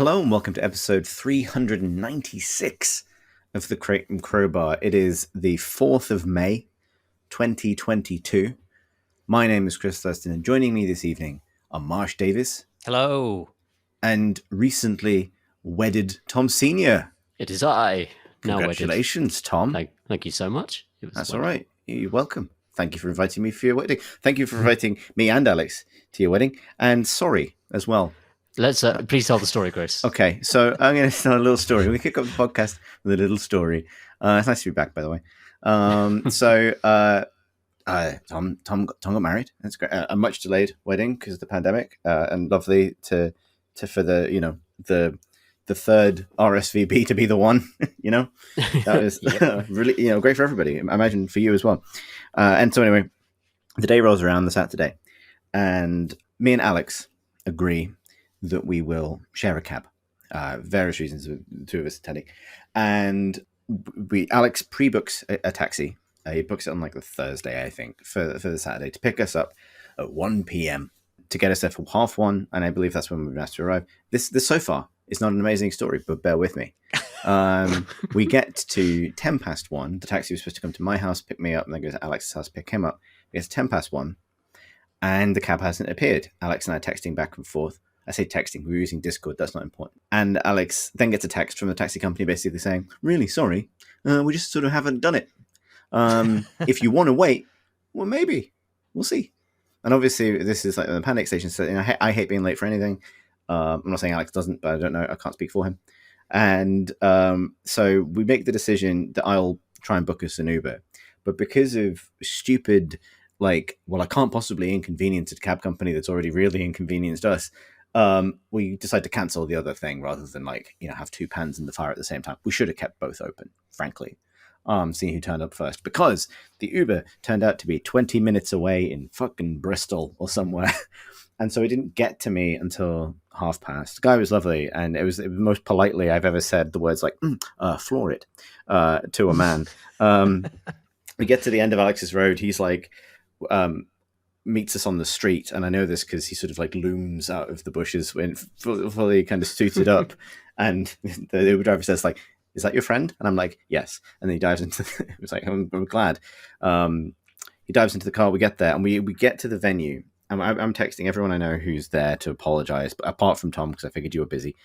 Hello and welcome to episode 396 of the Crate and Crowbar. It is the 4th of May, 2022. My name is Chris Thurston, and joining me this evening are Marsh Davis. Hello. And recently wedded Tom Sr. It is I. Congratulations, Tom. Thank you so much. That's wonderful. All right. You're welcome. Thank you for inviting me for your wedding. Thank you for inviting me and Alex to your wedding. And sorry as well. Let's please tell the story, Chris. Okay, so I'm going to tell a little story. We kick off the podcast with a little story. It's nice to be back, by the way. Tom got married. That's great. A much delayed wedding because of the pandemic, and lovely for the third RSVP to be the one. That was really great for everybody. I imagine for you as well. And so anyway, the day rolls around, the Saturday, and me and Alex agree that we will share a cab. Various reasons, the two of us attending. And Alex pre-books a taxi. He books it on like the Thursday, I think, for the Saturday to pick us up at 1 p.m. to get us there for 1:30, and I believe that's when we're asked to arrive. This so far is not an amazing story, but bear with me. We get to 1:10. The taxi was supposed to come to my house, pick me up, and then go to Alex's house, pick him up. We get to 1:10, and the cab hasn't appeared. Alex and I are texting back and forth. I say texting, we're using Discord, that's not important. And Alex then gets a text from the taxi company basically saying, really sorry, we just sort of haven't done it. If you want to wait, well, maybe. We'll see. And obviously, this is like the panic station. So I hate being late for anything. I'm not saying Alex doesn't, but I don't know. I can't speak for him. And so we make the decision that I'll try and book us an Uber. But because of stupid, I can't possibly inconvenience a cab company that's already really inconvenienced us. We decide to cancel the other thing rather than have two pans in the fire at the same time. We should have kept both open, frankly. Seeing who turned up first, because the Uber turned out to be 20 minutes away in fucking Bristol or somewhere. And so it didn't get to me until 1:30. The guy was lovely, and it was the most politely I've ever said the words floor it to a man. We get to the end of Alex's road. He's meets us on the street, and I know this because he sort of looms out of the bushes when fully kind of suited up, and the Uber driver says is that your friend? And I'm like, yes. And then he dives into it was I'm glad. He dives into the car. We get there, and we get to the venue, and I'm texting everyone I know who's there to apologize, but apart from Tom, because I figured you were busy.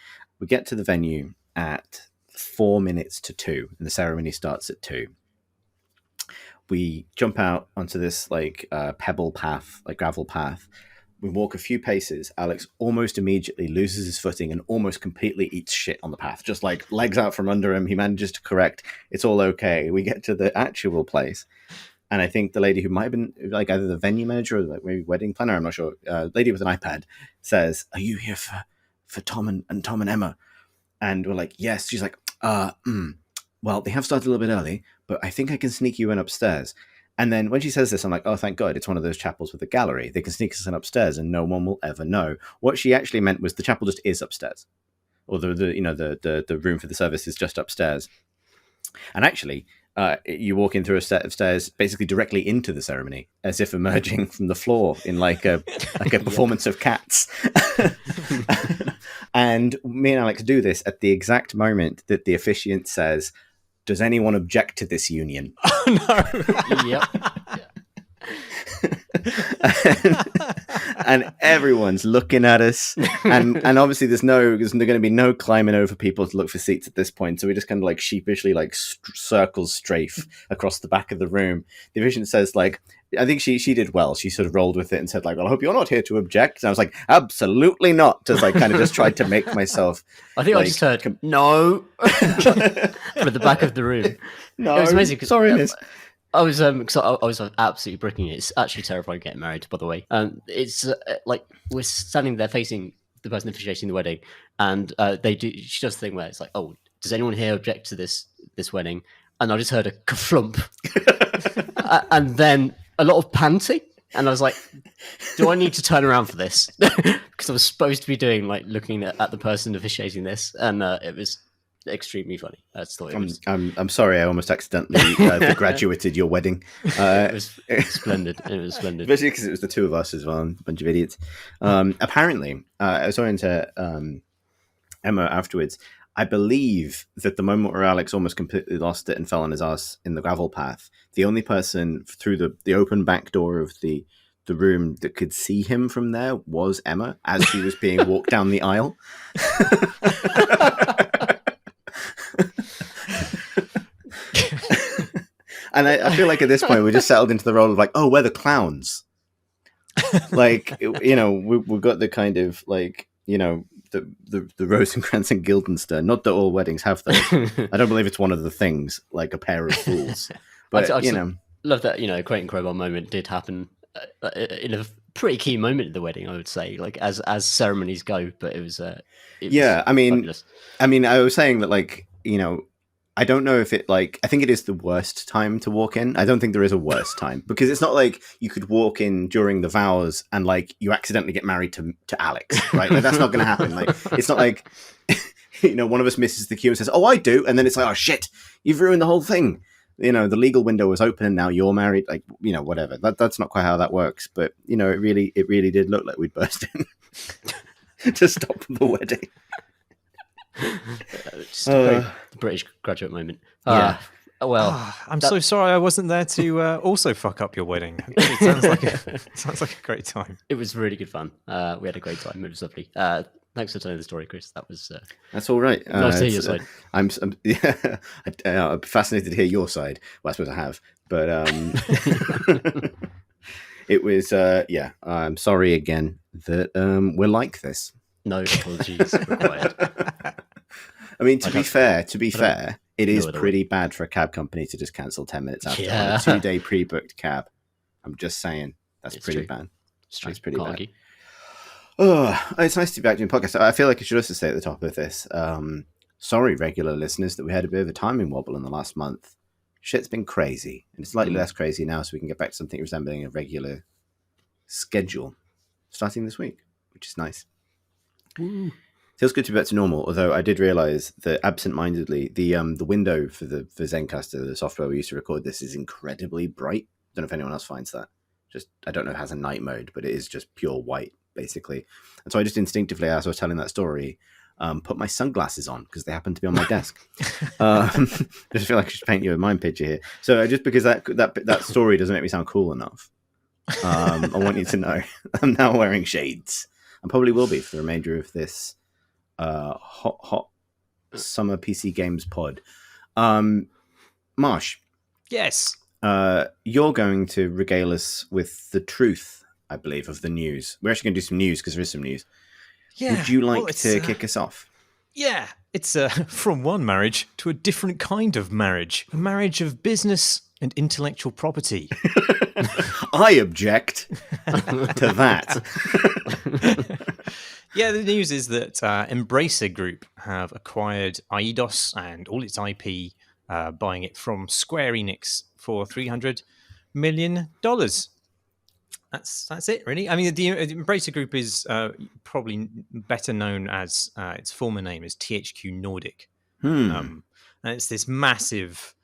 We get to the venue at 4 minutes to 2, and the ceremony starts at 2. We jump out onto this pebble path, gravel path. We walk a few paces. Alex almost immediately loses his footing and almost completely eats shit on the path. Just legs out from under him. He manages to correct. It's all okay. We get to the actual place. And I think the lady who might have been either the venue manager or maybe wedding planner, I'm not sure, lady with an iPad says, are you here for Tom and Emma? And we're like, yes. She's like, well, they have started a little bit early, but I think I can sneak you in upstairs. And then when she says this, I'm like, oh, thank God, it's one of those chapels with a gallery. They can sneak us in upstairs and no one will ever know. What she actually meant was the chapel just is upstairs. Or the room for the service is just upstairs. And actually, you walk in through a set of stairs basically directly into the ceremony, as if emerging from the floor in a performance of Cats. And me and Alex do this at the exact moment that the officiant says, does anyone object to this union? Oh, no. Yep. And everyone's looking at us, and obviously there's going to be no climbing over people to look for seats at this point, so we just kind of sheepishly circles strafe across the back of the room. The officiant says I think she did well. She sort of rolled with it and said well, I hope you're not here to object. And I was like, absolutely not. Just kind of just tried to make myself. I think I just heard no from the back of the room. No, it was amazing. Sorry, miss. I was absolutely bricking it. It's actually terrifying getting married, by the way. It's we're standing there facing the person officiating the wedding, and she does the thing where it's oh, does anyone here object to this wedding? And I just heard a kerflump, and then a lot of panting, and I was like, do I need to turn around for this? Because I was supposed to be doing looking at the person officiating this, and it was extremely funny. That's the way I'm sorry, I almost accidentally graduated your wedding. It was splendid. It was splendid, especially because it was the two of us as well, a bunch of idiots. Apparently, I was talking to Emma afterwards. I believe that the moment where Alex almost completely lost it and fell on his ass in the gravel path, the only person through the open back door of the room that could see him from there was Emma as she was being walked down the aisle. And I feel like at this point we just settled into the role of like, oh, we're the clowns. Like, you know, we've got the kind of like, you know, the Rosencrantz and Guildenstern. Not that all weddings have those. I don't believe it's one of the things, like a pair of fools. But I you know, love that, you know, Crate and Crowbar moment did happen in a pretty key moment at the wedding, I would say, like as ceremonies go. But it was yeah. fabulous. I mean, I was saying that, like, you know, I don't know if it, like, I think it is the worst time to walk in. I don't think there is a worse time, because it's not like you could walk in during the vows and like you accidentally get married to Alex, right? Like, that's not going to happen. Like, it's not like, you know, one of us misses the cue and says, "Oh, I do," and then it's like, "Oh shit, you've ruined the whole thing." You know, the legal window was open and now you're married. Like, you know, whatever. That's not quite how that works. But you know, it really did look like we'd burst in to stop the wedding. Just the British graduate moment. Yeah. Well, I'm so sorry I wasn't there to also fuck up your wedding. It sounds like a great time. it was really good fun. We had a great time. It was lovely. Thanks for telling the story, Chris. That was that's all right. nice to hear your side. I'm yeah, I'm fascinated to hear your side. Well, I suppose I have, but it was yeah. I'm sorry again that we're like this. No apologies required. I mean, to be fair, it is other pretty bad for a cab company to just cancel 10 minutes after on Yeah. a 2-day pre-booked cab. I'm just saying, that's It's pretty true. bad. It's true. That's pretty Can't bad. argue. Oh, it's nice to be back doing podcasts. I feel like I should also say at the top of this, sorry, regular listeners, that we had a bit of a timing wobble in the last month. Shit's been crazy, and it's slightly less crazy now, so we can get back to something resembling a regular schedule starting this week, which is nice. Woo. Feels good to be back to normal, although I did realise that absent-mindedly, the window for Zencaster, the software we used to record this, is incredibly bright. Don't know if anyone else finds that. Just, I don't know if it has a night mode, but it is just pure white, basically. And so I just instinctively, as I was telling that story, put my sunglasses on because they happen to be on my desk. I just feel like I should paint you a mind picture here. So just because that story doesn't make me sound cool enough, I want you to know I'm now wearing shades. I probably will be for the remainder of this hot summer PC games pod. Marsh, Yes. you're going to regale us with the truth, I believe, of the news. We're actually going to do some news because there is some news. Yeah. Would you like well, to kick us off? Yeah. It's from one marriage to a different kind of marriage. A marriage of business and intellectual property. I object to that. Yeah, the news is that Embracer Group have acquired Eidos and all its IP, buying it from Square Enix for $300 million. That's it, really. I mean, the Embracer Group is probably better known as its former name is THQ Nordic. And it's this massive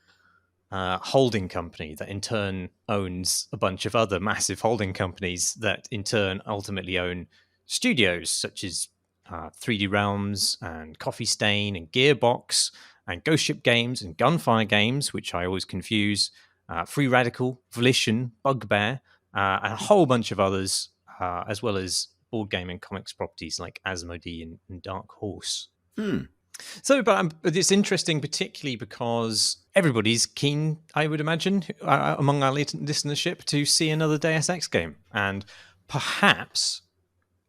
holding company that in turn owns a bunch of other massive holding companies that in turn ultimately own studios such as 3D Realms and Coffee Stain and Gearbox and Ghost Ship Games and Gunfire Games, which I always confuse, Free Radical, Volition, Bugbear, and a whole bunch of others, as well as board game and comics properties like Asmodee and Dark Horse. So, but it's interesting, particularly because everybody's keen, I would imagine, among our listenership, to see another Deus Ex game, and perhaps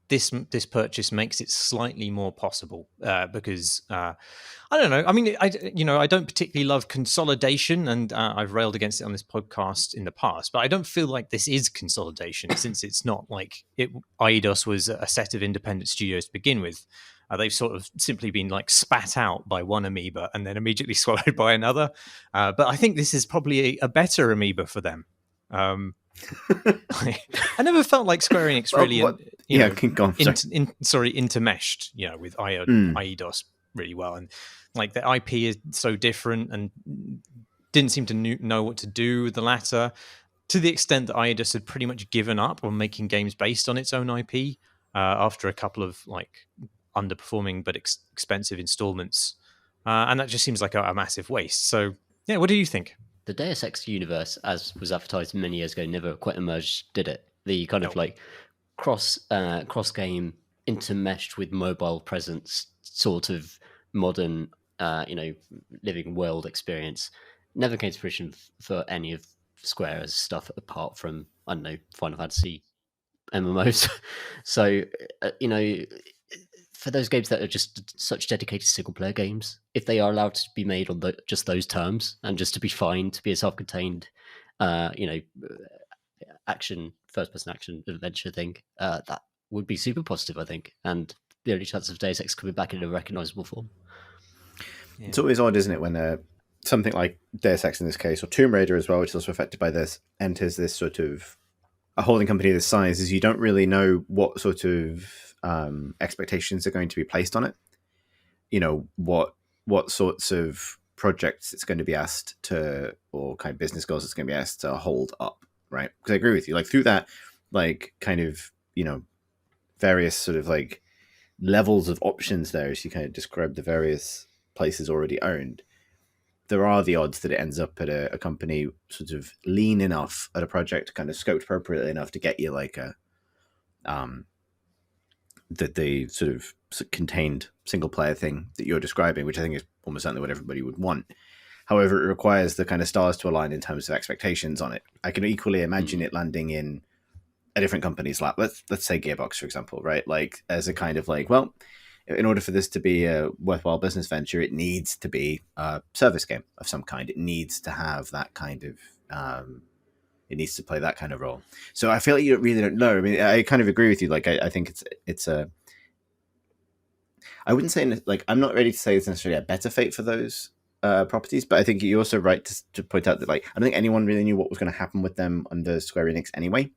this purchase makes it slightly more possible because I don't know. I mean, I don't particularly love consolidation, and I've railed against it on this podcast in the past. But I don't feel like this is consolidation, since it's not like Eidos was a set of independent studios to begin with. They've sort of simply been like spat out by one amoeba and then immediately swallowed by another. But I think this is probably a better amoeba for them. I never felt like Square Enix really, intermeshed, with Eidos really well, and like the IP is so different, and didn't seem to know what to do with the latter, to the extent that Eidos had pretty much given up on making games based on its own IP after a couple of like underperforming but expensive installments, and that just seems like a massive waste. So yeah, what do you think? The Deus Ex universe, as was advertised many years ago, never quite emerged, did it? The kind of like cross game intermeshed with mobile presence sort of modern living world experience never came to fruition for any of Square's stuff apart from, I don't know, Final Fantasy MMOs. So for those games that are just such dedicated single player games, if they are allowed to be made on just those terms and just to be fine to be a self-contained first person action adventure thing, that would be super positive, I think. And the only chance of Deus Ex coming back in a recognizable form. Yeah. It's always odd, isn't it, when something like Deus Ex in this case, or Tomb Raider as well, which is also affected by this, enters this sort of a holding company this size, is you don't really know what sort of expectations are going to be placed on it. What sorts of projects it's going to be asked to, or kind of business goals it's going to be asked to hold up, right? Because I agree with you. Like through that, like kind of various sort of like levels of options there, as you kind of described the various places already owned, there are the odds that it ends up at a company sort of lean enough at a project, kind of scoped appropriately enough to get you like the sort of contained single player thing that you're describing, which I think is almost certainly what everybody would want. However, it requires the kind of stars to align in terms of expectations on it. I can equally imagine it landing in a different company's lap. Let's say Gearbox, for example, right? Like as a kind of like, well, in order for this to be a worthwhile business venture, it needs to be a service game of some kind. It needs to have that kind of, it needs to play that kind of role. So I feel like you really don't know. I mean, I kind of agree with you. Like, I think it's a, I wouldn't say, like, I'm not ready to say it's necessarily a better fate for those properties, but I think you're also right to point out that, like, I don't think anyone really knew what was going to happen with them under Square Enix anyway.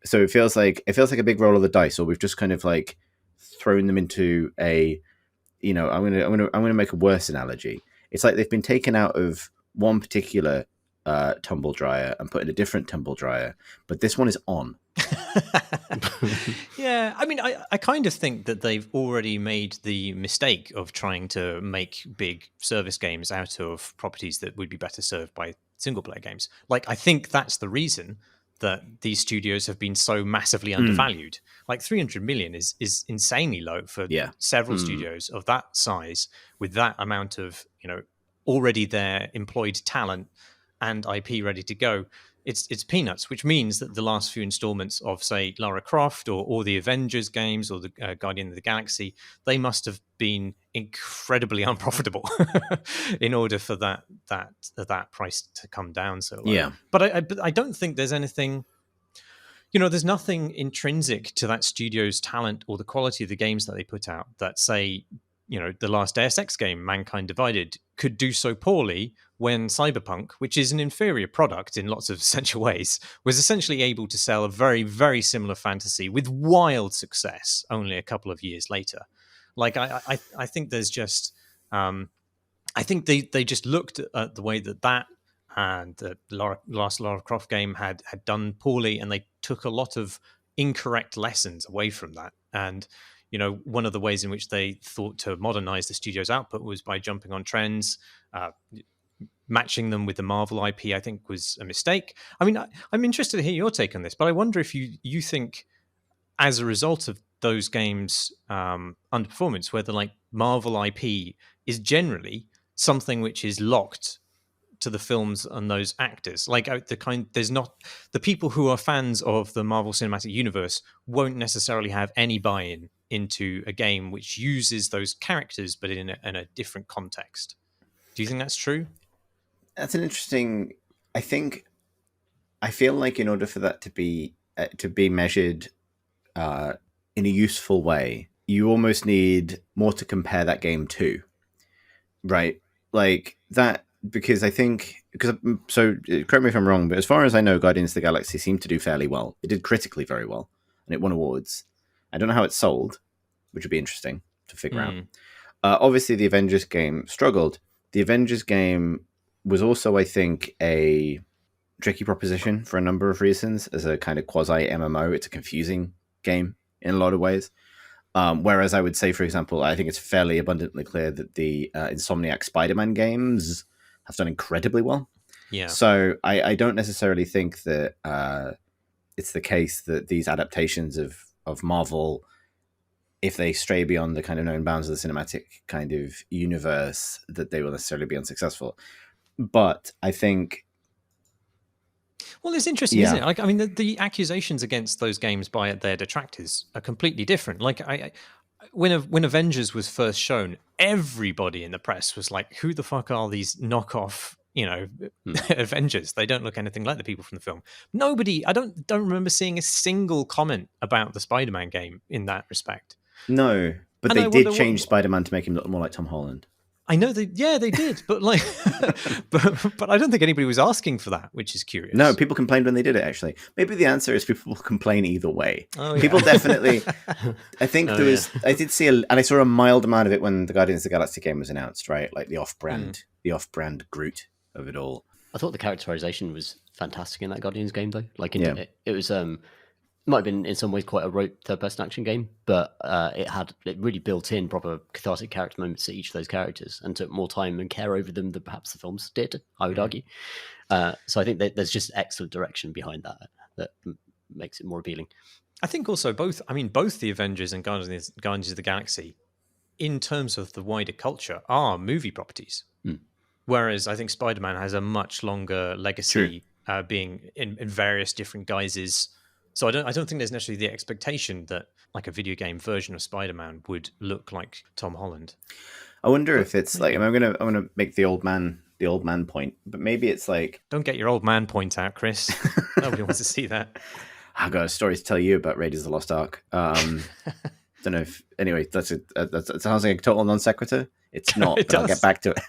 So it feels like a big roll of the dice, or we've just kind of like thrown them into a, I'm gonna make a worse analogy. It's like they've been taken out of one particular tumble dryer and put in a different tumble dryer, but this one is on. Yeah, I mean, I kind of think that they've already made the mistake of trying to make big service games out of properties that would be better served by single player games. Like, I think that's the reason that these studios have been so massively undervalued. Like 300 million is insanely low for several studios of that size with that amount of, already there employed talent and IP ready to go. It's peanuts, which means that the last few installments of, say, Lara Croft or the Avengers games or the Guardian of the Galaxy, they must have been incredibly unprofitable in order for that price to come down so low. Yeah. But I don't think there's anything, there's nothing intrinsic to that studio's talent or the quality of the games that they put out that say, the last Deus Ex game, Mankind Divided, could do so poorly when Cyberpunk, which is an inferior product in lots of essential ways, was essentially able to sell a very, very similar fantasy with wild success only a couple of years later. Like, I think there's just... I think they just looked at the way that and the last Lara Croft game had done poorly, and they took a lot of incorrect lessons away from that. And one of the ways in which they thought to modernize the studio's output was by jumping on trends, matching them with the Marvel IP, I think was a mistake. I mean, I'm interested to hear your take on this, but I wonder if you think, as a result of those games' underperformance, whether like Marvel IP is generally something which is locked to the films and those actors. Like there's not the people who are fans of the Marvel Cinematic Universe won't necessarily have any buy-in into a game which uses those characters, but in a different context. Do you think that's true? That's an interesting. I feel like in order for that to be measured in a useful way, you almost need more to compare that game to, right? Like that, because so correct me if I'm wrong, but as far as I know, Guardians of the Galaxy seemed to do fairly well. It did critically very well, and it won awards. I don't know how it sold, which would be interesting to figure out. Obviously, the Avengers game struggled. The Avengers game was also, I think, a tricky proposition for a number of reasons. As a kind of quasi MMO, it's a confusing game in a lot of ways. Whereas I would say, for example, I think it's fairly abundantly clear that the Insomniac Spider-Man games have done incredibly well. Yeah. So I don't necessarily think that it's the case that these adaptations of Marvel, if they stray beyond the kind of known bounds of the cinematic kind of universe, that they will necessarily be unsuccessful. But I think... Well, it's interesting, isn't it? Like, I mean, the accusations against those games by their detractors are completely different. Like, when Avengers was first shown, everybody in the press was like, "Who the fuck are these knockoff, Avengers? They don't look anything like the people from the film." Nobody, I don't remember seeing a single comment about the Spider-Man game in that respect. No, but they did change Spider-Man to make him look more like Tom Holland. I know they did, but like, but I don't think anybody was asking for that, which is curious. No, people complained when they did it. Actually, maybe the answer is people will complain either way. People definitely. I think there was. I did see, and I saw a mild amount of it when the Guardians of the Galaxy game was announced. Right, like the off-brand Groot of it all. I thought the characterization was fantastic in that Guardians game, though. Like, it was might have been in some ways quite a rote third-person action game, but it really built in proper cathartic character moments to each of those characters and took more time and care over them than perhaps the films did, I would argue. So I think that there's just excellent direction behind that makes it more appealing. I think also both the Avengers and Guardians of the Galaxy, in terms of the wider culture, are movie properties. Whereas I think Spider-Man has a much longer legacy, being in various different guises. So I don't think there's necessarily the expectation that like a video game version of Spider-Man would look like Tom Holland. I wonder if it's like I'm gonna make the old man point, but maybe it's like, don't get your old man point out, Chris. Nobody wants to see that. I've got a story to tell you about Raiders of the Lost Ark. Don't know if anyway. That sounds like a total non sequitur. It's not. But I'll get back to it.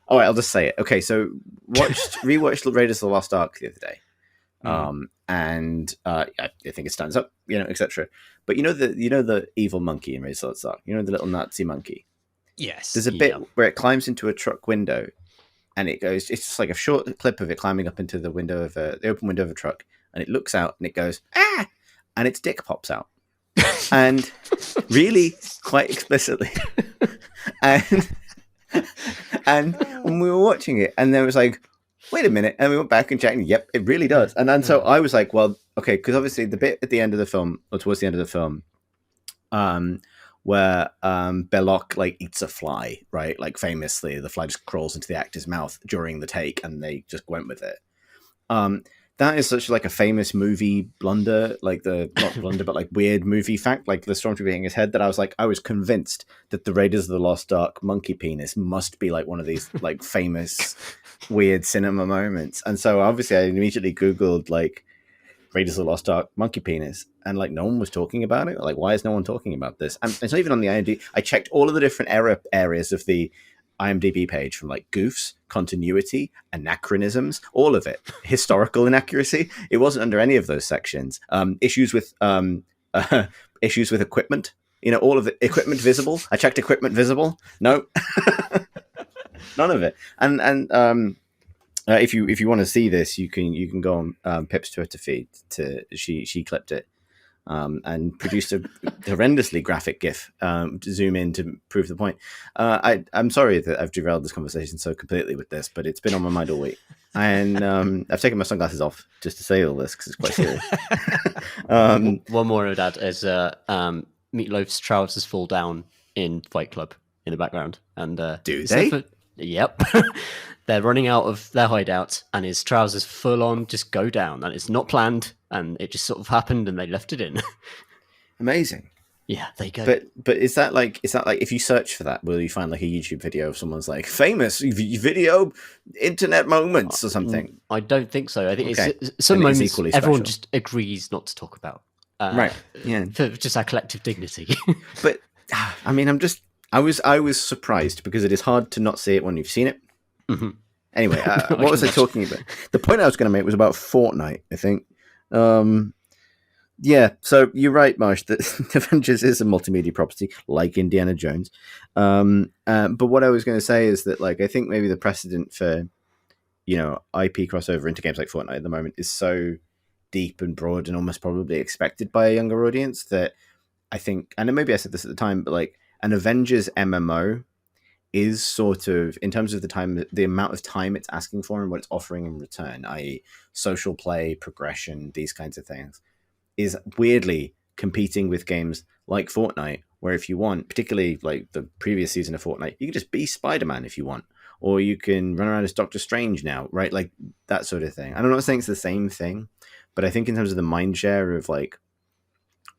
All right, I'll just say it. Okay, so rewatched Raiders of the Lost Ark the other day. And I think it stands up, etc. But the evil monkey in Raiders of the Lost Ark, the little Nazi monkey. Yes. There's a bit where it climbs into a truck window, and it goes. It's just like a short clip of it climbing up into the window of the open window of a truck, and it looks out and it goes ah, and its dick pops out, and really quite explicitly, and when we were watching it, and there was like, wait a minute, and we went back and checked, and yep, it really does. And so I was like, well, okay, because obviously the bit at the end of the film, or towards the end of the film, where Belloc like eats a fly, right? Like famously, the fly just crawls into the actor's mouth during the take, and they just went with it. That is such like a famous movie blunder, like not blunder, but like weird movie fact, like the stormtrooper hitting his head, that I was convinced that the Raiders of the Lost Ark monkey penis must be like one of these like famous weird cinema moments. And so obviously I immediately Googled like Raiders of the Lost Ark monkey penis, and like no one was talking about it. Like, why is no one talking about this? And it's not even on the IMDb. I checked all of the different areas of the IMDb page, from like goofs, continuity, anachronisms, all of it, historical inaccuracy. It wasn't under any of those sections. Issues with equipment, all of the equipment visible. I checked equipment visible. No, none of it. And if you want to see this, you can go on Pip's Twitter feed. She clipped it. And produced a horrendously graphic GIF to zoom in to prove the point. I'm sorry that I've derailed this conversation so completely with this, but it's been on my mind all week. And I've taken my sunglasses off just to say all this because it's quite serious. One more I would add is Meatloaf's trousers fall down in Fight Club in the background. And do they? Yep. They're running out of their hideout, and his trousers full on just go down, and it's not planned, and it just sort of happened, and they left it in. Amazing. Yeah, there you go. But is that like if you search for that, will you find like a YouTube video of someone's like famous video internet moments or something? I don't think so. I think it's some moments everyone just agrees not to talk about. Right. Yeah. For just our collective dignity. But I mean, I was surprised because it is hard to not see it when you've seen it. Mm-hmm. Anyway, what was I talking about? The point I was going to make was about Fortnite, I think. Yeah, so you're right, Marsh, that Avengers is a multimedia property like Indiana Jones. But what I was going to say is that, like, I think maybe the precedent for, IP crossover into games like Fortnite at the moment is so deep and broad and almost probably expected by a younger audience that I think, and maybe I said this at the time, but like an Avengers MMO is sort of, in terms of the amount of time it's asking for and what it's offering in return, i.e. social play, progression, these kinds of things, is weirdly competing with games like Fortnite, where if you want, particularly like the previous season of Fortnite, you can just be Spider-Man if you want, or you can run around as Doctor Strange now, right? Like that sort of thing. I'm not saying it's the same thing, but I think in terms of the mind share of like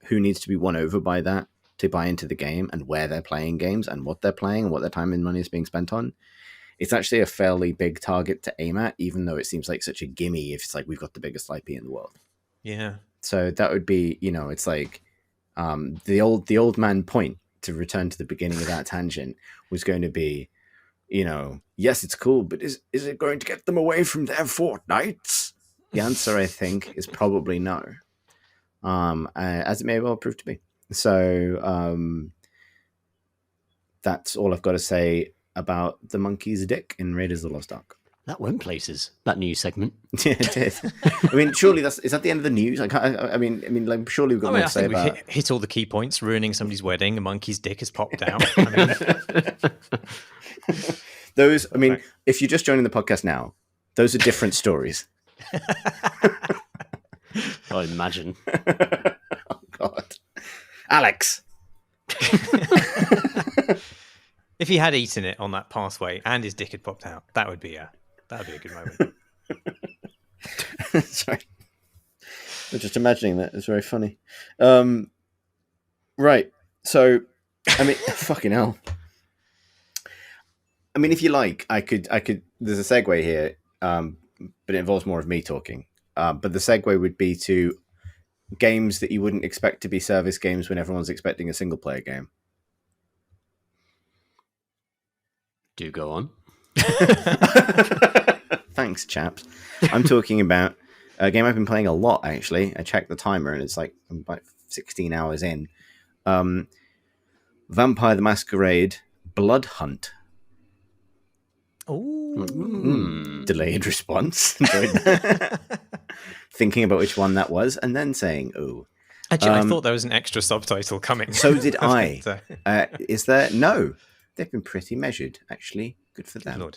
who needs to be won over by that to buy into the game and where they're playing games and what they're playing and what their time and money is being spent on, it's actually a fairly big target to aim at, even though it seems like such a gimme if it's like we've got the biggest IP in the world. Yeah. So that would be, it's like the old man point, to return to the beginning of that tangent, was going to be, yes, it's cool, but is it going to get them away from their Fortnites? The answer, I think, is probably no, as it may well prove to be. So that's all I've got to say about the monkey's dick in Raiders of the Lost Ark. That went places. That news segment. Yeah, it did. I mean, surely is that the end of the news? I mean, like, surely we've got more to say about. We hit all the key points. Ruining somebody's wedding, a monkey's dick has popped out. I mean... Those. I mean, if you're just joining the podcast now, those are different stories. I imagine. Oh God, Alex. If he had eaten it on that pathway and his dick had popped out, that would be a good moment. Sorry, I'm just imagining that. It's very funny. Right. So, I mean, fucking hell. I mean, if you like, I could. There's a segue here, but it involves more of me talking. But the segue would be to games that you wouldn't expect to be service games when everyone's expecting a single player game. Do go on. Thanks, chaps. I'm talking about a game I've been playing a lot, actually. I checked the timer and it's like I'm about 16 hours in. Vampire the Masquerade Bloodhunt. Oh, delayed response. Thinking about which one that was and then saying, oh. Actually, I thought there was an extra subtitle coming. So did I. Is there? No. They've been pretty measured, actually. Good for them.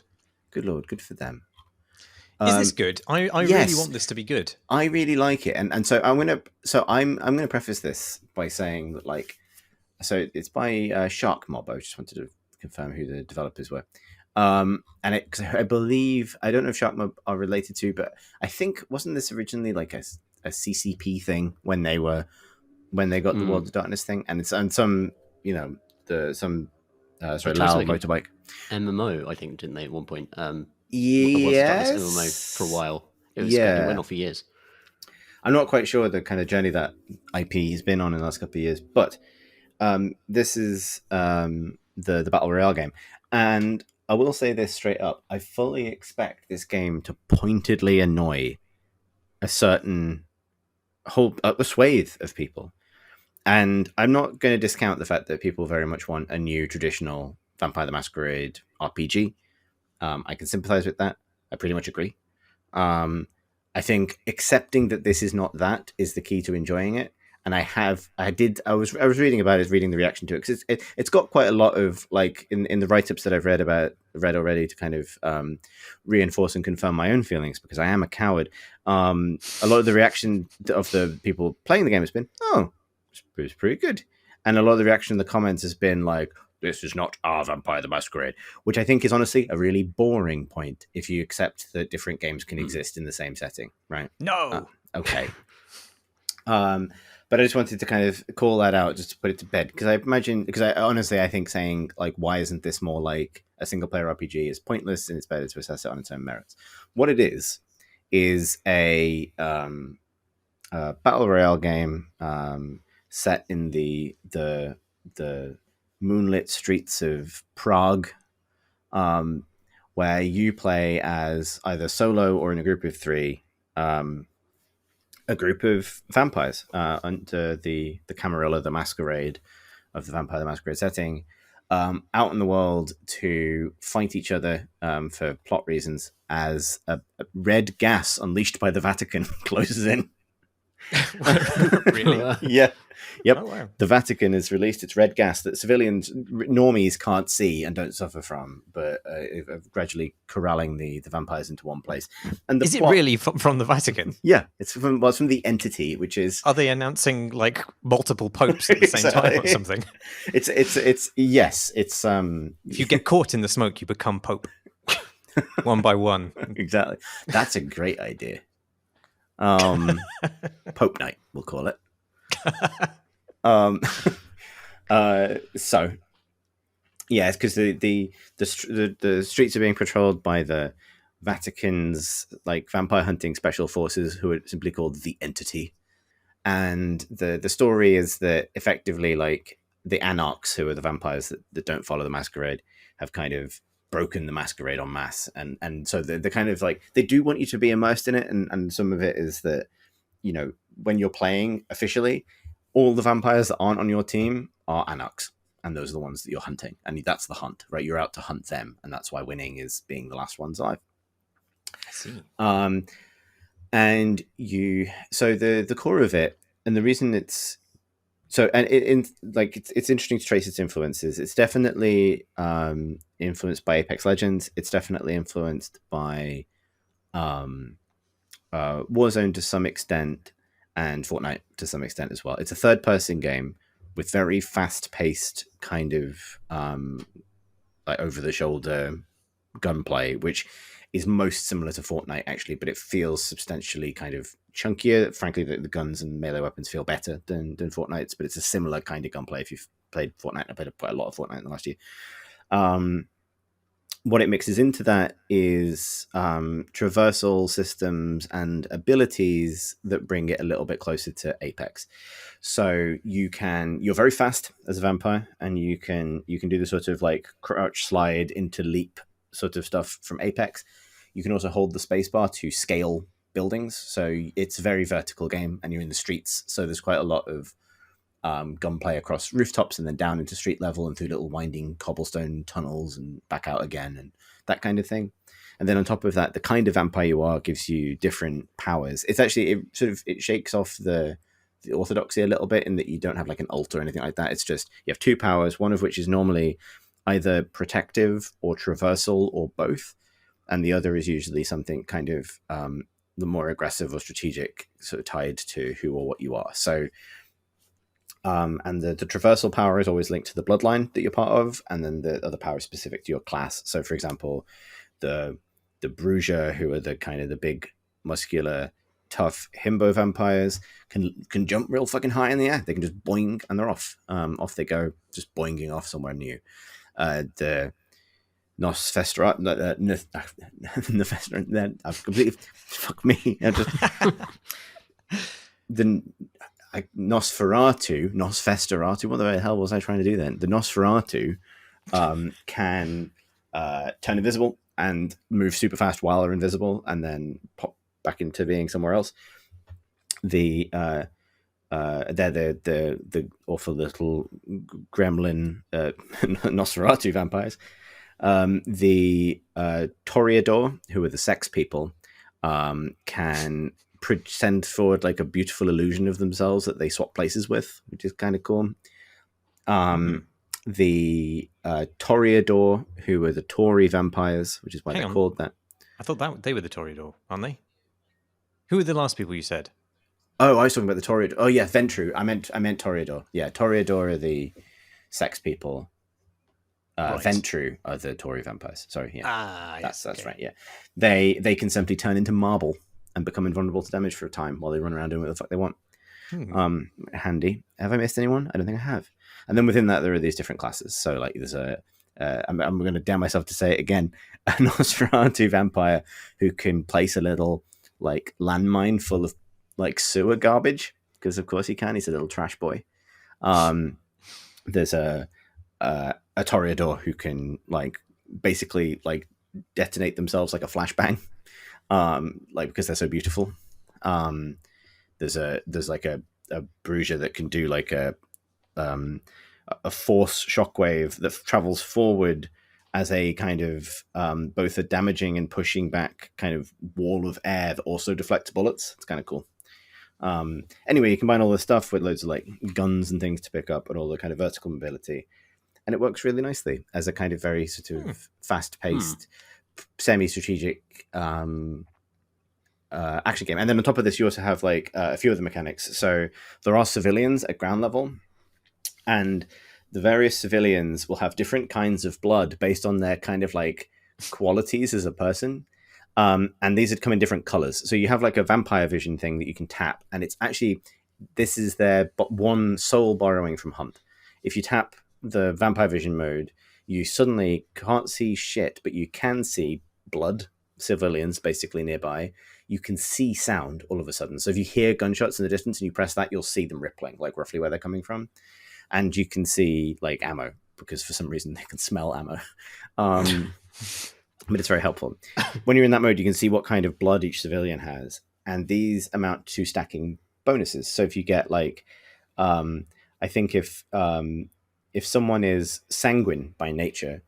Good Lord, good for them. Is this good? I yes, really want this to be good. I really like it, and so I'm gonna preface this by saying that, like, so it's by Shark Mob. I just wanted to confirm who the developers were, and cause I believe, I don't know if Shark Mob are related to, but I think, wasn't this originally like a CCP thing when they got the World of Darkness thing, and it's on some Lao motorbike MMO, I think, didn't they at one point? Yes. MMO for a while. It went on for years. I'm not quite sure the kind of journey that IP has been on in the last couple of years, but this is the Battle Royale game. And I will say this straight up. I fully expect this game to pointedly annoy a certain a swathe of people. And I'm not going to discount the fact that people very much want a new traditional Vampire the Masquerade RPG. I can sympathize with that. I pretty much agree. I think accepting that this is not that is the key to enjoying it. And I was reading about it, reading the reaction to it, because it's got quite a lot of, like, in the write-ups that I've read already to kind of reinforce and confirm my own feelings, because I am a coward. A lot of the reaction of the people playing the game has been, oh, it was pretty good. And a lot of the reaction in the comments has been like, this is not our Vampire the Masquerade, which I think is honestly a really boring point if you accept that different games can exist in the same setting, right? No. Okay. But I just wanted to kind of call that out, just to put it to bed, because I think saying, like, why isn't this more like a single player RPG is pointless, and it's better to assess it on its own merits. What it is a battle royale game set in the moonlit streets of Prague, where you play as either solo or in a group of three, a group of vampires under the Camarilla, the Masquerade of the Vampire the Masquerade setting, out in the world to fight each other for plot reasons as a red gas unleashed by the Vatican closes in. Really? Yeah. Yep. Oh, wow. The Vatican has released its red gas that civilians, normies, can't see and don't suffer from, but gradually corralling the vampires into one place. And the Is it plot, really from the Vatican? Yeah, it's from the entity, which is. Are they announcing like multiple popes at the same time or something? It's yes, it's If you get caught in the smoke, you become pope. One by one. Exactly. That's a great idea. Pope Night, we'll call it. So yeah, it's because the streets are being patrolled by the Vatican's like vampire hunting special forces, who are simply called the Entity. And the story is that effectively, like, the Anarchs, who are the vampires that don't follow the masquerade, have kind of broken the masquerade en masse, and so they're kind of like, they do want you to be immersed in it, and some of it is that, you know, when you're playing officially, all the vampires that aren't on your team are Anarchs, and those are the ones that you're hunting, and that's the hunt, right? You're out to hunt them, and that's why winning is being the last ones alive. I see. And so the core of it, and the reason it's so, and it's interesting to trace its influences. It's definitely influenced by Apex Legends. It's definitely influenced by Warzone to some extent, and Fortnite to some extent as well. It's a third-person game with very fast-paced kind of like over-the-shoulder gunplay, which is most similar to Fortnite actually, but it feels substantially kind of chunkier. Frankly, the guns and melee weapons feel better than Fortnite's, but it's a similar kind of gunplay. If you've played Fortnite, I played quite a lot of Fortnite in the last year. What it mixes into that is traversal systems and abilities that bring it a little bit closer to Apex. So you're very fast as a vampire, and you can do the sort of like crouch slide into leap sort of stuff from Apex. You can also hold the spacebar to scale buildings, so it's a very vertical game, and you're in the streets, so there's quite a lot of gunplay across rooftops and then down into street level and through little winding cobblestone tunnels and back out again and that kind of thing. And then on top of that, the kind of vampire you are gives you different powers. It's actually, it shakes off the orthodoxy a little bit in that you don't have like an ult or anything like that. It's just, you have two powers, one of which is normally either protective or traversal or both, and the other is usually something kind of the more aggressive or strategic, sort of tied to who or what you are. So and the traversal power is always linked to the bloodline that you're part of, and then the other power is specific to your class. So for example, the Bruiser, who are the kind of the big muscular tough himbo vampires, can jump real fucking high in the air. They can just boing and they're off. Off they go, just boinging off somewhere new. The Nosferatu, I've completely fuck me. I just the Nosferatu. What the hell was I trying to do then? The Nosferatu can turn invisible and move super fast while they're invisible, and then pop back into being somewhere else. They're the awful little gremlin Nosferatu vampires. The Toreador, who are the sex people, can send forward like a beautiful illusion of themselves that they swap places with, which is kind of cool. The Toreador, who are the Tory vampires, which is why they're called that. I thought that they were the Toreador, aren't they? Who were the last people you said? Oh, I was talking about the Toreador. Oh yeah, Ventru. I meant Toreador. Yeah, Toreador are the sex people. Right. Ventru are the Tory vampires. Sorry, yeah. That's okay. Right. Yeah, they can simply turn into marble and become invulnerable to damage for a time while they run around doing what the fuck they want. Handy. Have I missed anyone? I don't think I have. And then within that, there are these different classes. So like there's I'm going to damn myself to say it again, a Nosferatu vampire who can place a little like landmine full of like sewer garbage, because of course he can. He's a little trash boy. There's a Toreador who can like basically like detonate themselves like a flashbang, like because they're so beautiful. There's like a Bruiser that can do like a force shockwave that travels forward as a kind of both a damaging and pushing back kind of wall of air that also deflects bullets. It's kind of cool. Anyway, you combine all this stuff with loads of like guns and things to pick up and all the kind of vertical mobility, and it works really nicely as a kind of very sort of fast-paced, semi-strategic action game. And then on top of this, you also have like a few other mechanics. So there are civilians at ground level, and the various civilians will have different kinds of blood based on their kind of like qualities as a person. And these would come in different colors. So you have like a vampire vision thing that you can tap, and it's actually, this is their one soul borrowing from Hunt. If you tap the vampire vision mode, you suddenly can't see shit, but you can see blood, civilians basically nearby. You can see sound all of a sudden. So if you hear gunshots in the distance and you press that, you'll see them rippling, like roughly where they're coming from. And you can see like ammo, because for some reason they can smell ammo. But it's very helpful. When you're in that mode, you can see what kind of blood each civilian has, and these amount to stacking bonuses. So if you get like, I think if someone is sanguine by nature,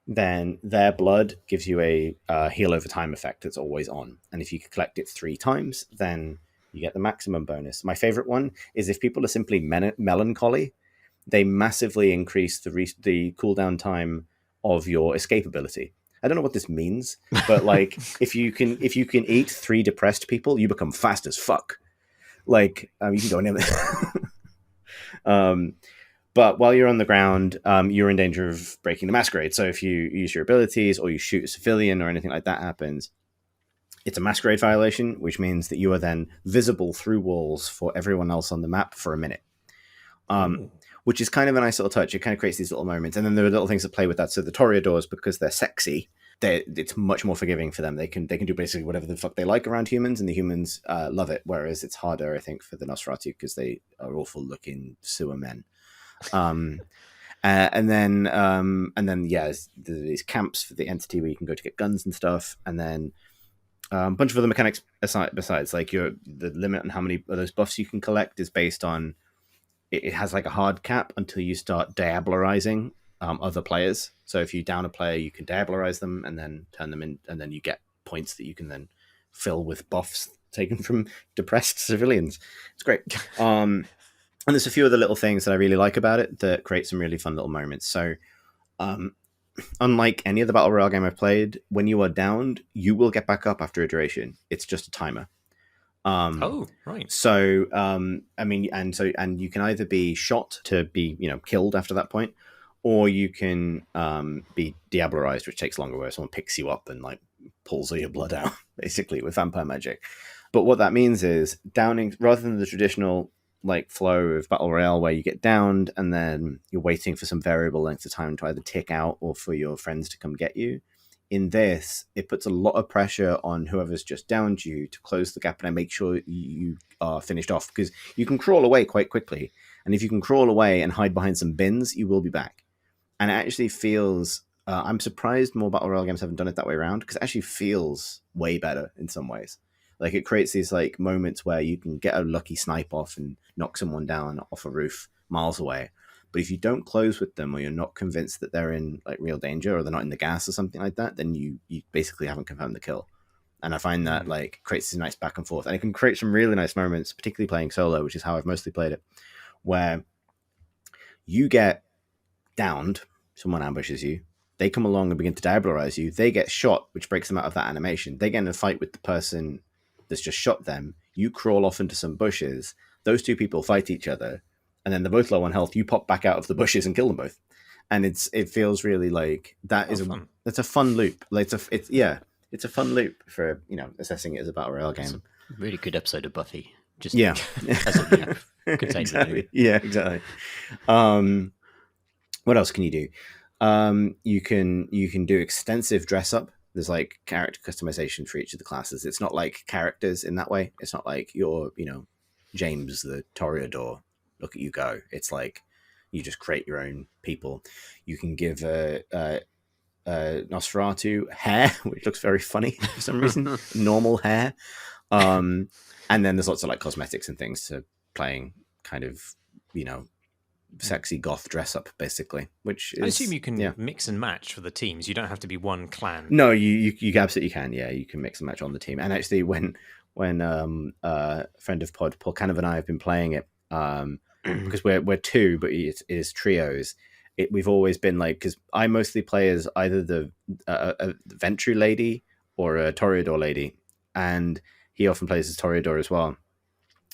then their blood gives you a heal over time effect that's always on. And if you collect it 3 times, then you get the maximum bonus. My favorite one is if people are simply melancholy, they massively increase the cooldown time of your escape ability. I don't know what this means, but like if you can eat 3 depressed people, you become fast as fuck. Like you can go anywhere. But while you're on the ground, you're in danger of breaking the masquerade. So if you use your abilities or you shoot a civilian or anything like that happens, it's a masquerade violation, which means that you are then visible through walls for everyone else on the map for a minute. Which is kind of a nice little touch. It kind of creates these little moments. And then there are little things that play with that. So the Toreadors, because they're sexy, it's much more forgiving for them. They can do basically whatever the fuck they like around humans, and the humans love it. Whereas it's harder, I think, for the Nosferatu because they are awful looking sewer men. And then yeah, these camps for the entity where you can go to get guns and stuff. And then a bunch of other mechanics besides, like the limit on how many of those buffs you can collect is based on, it has like a hard cap until you start diablerizing other players. So if you down a player, you can diablerize them and then turn them in, and then you get points that you can then fill with buffs taken from depressed civilians. It's great. And there's a few other little things that I really like about it that create some really fun little moments. So unlike any other Battle Royale game I've played, when you are downed, you will get back up after a duration. It's just a timer. Right. So, I mean, and you can either be shot to be, killed after that point, or you can be diablerized, which takes longer, where someone picks you up and like pulls all your blood out, basically with vampire magic. But what that means is downing, rather than the traditional like flow of Battle Royale where you get downed and then you're waiting for some variable length of time to either tick out or for your friends to come get you. In this, it puts a lot of pressure on whoever's just downed you to close the gap and make sure you are finished off, because you can crawl away quite quickly. And if you can crawl away and hide behind some bins, you will be back. And it actually feels, I'm surprised more Battle Royale games haven't done it that way around, because it actually feels way better in some ways. Like it creates these like moments where you can get a lucky snipe off and knock someone down off a roof miles away. But if you don't close with them, or you're not convinced that they're in like real danger, or they're not in the gas or something like that, then you basically haven't confirmed the kill. And I find that like creates this nice back and forth, and it can create some really nice moments, particularly playing solo, which is how I've mostly played it, where you get downed, someone ambushes you, they come along and begin to diablerize you, they get shot, which breaks them out of that animation. They get in a fight with the person that's just shot them. You crawl off into some bushes. Those two people fight each other. And then they're both low on health. You pop back out of the bushes and kill them both, and it feels really like that's a fun loop. Like it's a fun loop for assessing it as a Battle Royale game. It's a really good episode of Buffy. Just yeah, as a loop. Exactly. Yeah, exactly. What else can you do? You can do extensive dress up. There's like character customization for each of the classes. It's not like characters in that way. It's not like you're James the Toreador. Look at you go. It's like you just create your own people. You can give a Nosferatu hair, which looks very funny for some reason. Normal hair. And then there's lots of like cosmetics and things to playing kind of, sexy goth dress up, basically. Which is, I assume you can mix and match for the teams. You don't have to be one clan. No, you absolutely can. Yeah, you can mix and match on the team. And actually, when when a friend of pod, Paul Canov, and I have been playing it, because we're two, but it is trios. We've always been like, because I mostly play as either the a Ventru lady or a Toreador lady, and he often plays as Toreador as well.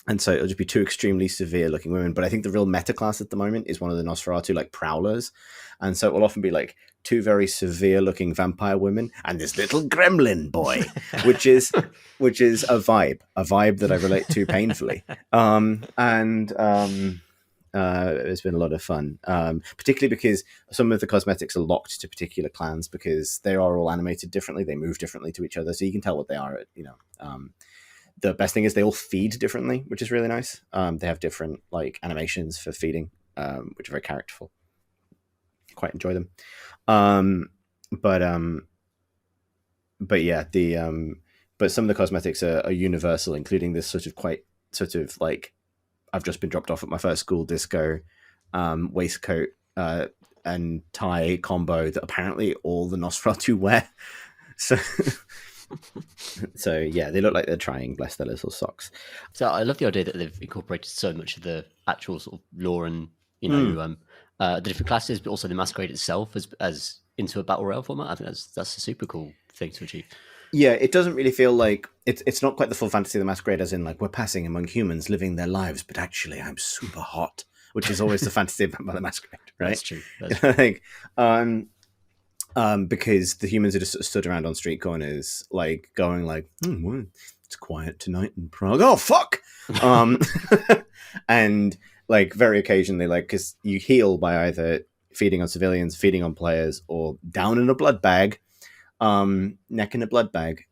And so it'll just be two extremely severe looking women. But I think the real meta class at the moment is one of the Nosferatu like prowlers. And so it will often be like two very severe looking vampire women and this little gremlin boy, which is a vibe that I relate to painfully. It's been a lot of fun, particularly because some of the cosmetics are locked to particular clans because they are all animated differently. They move differently to each other. So you can tell what they are, the best thing is they all feed differently, which is really nice. They have different like animations for feeding, which are very characterful. Quite enjoy them. But yeah, but some of the cosmetics are universal, including this sort of like I've just been dropped off at my first school disco waistcoat and tie combo that apparently all the Nosferatu wear. So yeah, they look like they're trying, bless their little socks. So I love the idea that they've incorporated so much of the actual sort of lore and the different classes, but also the masquerade itself as into a battle royale format. I think that's a super cool thing to achieve. Yeah, it doesn't really feel like it's not quite the full fantasy of the masquerade, as in like we're passing among humans living their lives, but actually I'm super hot, which is always the fantasy about the masquerade, right? That's true. Like, because the humans are just stood around on street corners, like going like, well, it's quiet tonight in Prague. Oh fuck! And like very occasionally, like because you heal by either feeding on civilians, feeding on players, or down in a blood bag, neck in a blood bag.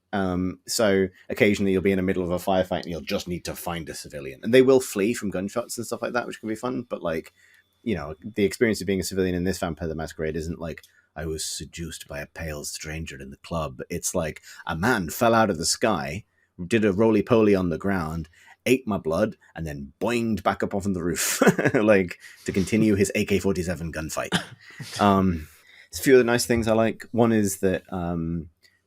So occasionally you'll be in the middle of a firefight and you'll just need to find a civilian, and they will flee from gunshots and stuff like that, which can be fun. But like, the experience of being a civilian in this Vampire the Masquerade isn't like I was seduced by a pale stranger in the club. It's like a man fell out of the sky, did a roly-poly on the ground, ate my blood, and then boinged back up off on the roof, like to continue his AK-47 gunfight. It's a few of the nice things I like. One is that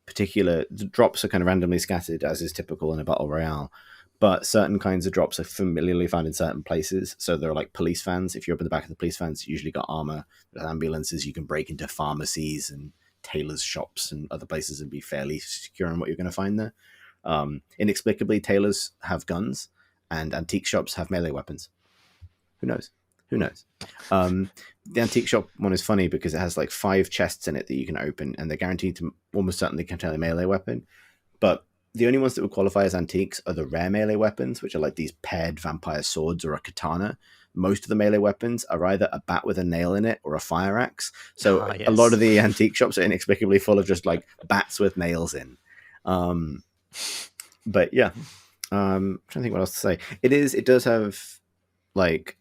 particular drops are kind of randomly scattered, as is typical in a battle royale. But certain kinds of drops are familiarly found in certain places. So there are like police vans. If you open the back of the police vans, you usually got armor. There's ambulances. You can break into pharmacies and tailors' shops and other places and be fairly secure in what you're going to find there. Inexplicably, tailors have guns and antique shops have melee weapons. Who knows? The antique shop one is funny because it has like 5 chests in it that you can open, and they're guaranteed to almost certainly contain a melee weapon. But the only ones that would qualify as antiques are the rare melee weapons, which are like these paired vampire swords or a katana. Most of the melee weapons are either a bat with a nail in it or a fire axe. So yes. A lot of the antique shops are inexplicably full of just like bats with nails in. But yeah, I'm trying to think what else to say. It does have like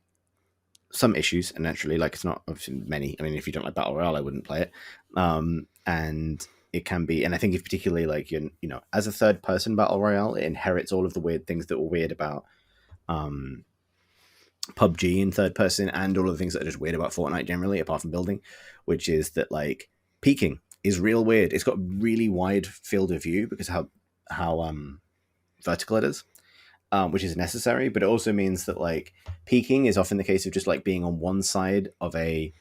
some issues, and naturally, like it's not obviously many. I mean, if you don't like battle royale, I wouldn't play it. And it can be, and I think if particularly like as a third person battle royale, it inherits all of the weird things that were weird about PUBG in third person, and all of the things that are just weird about Fortnite generally, apart from building, which is that like peeking is real weird. It's got a really wide field of view because how vertical it is, which is necessary, but it also means that like peeking is often the case of just like being on one side of a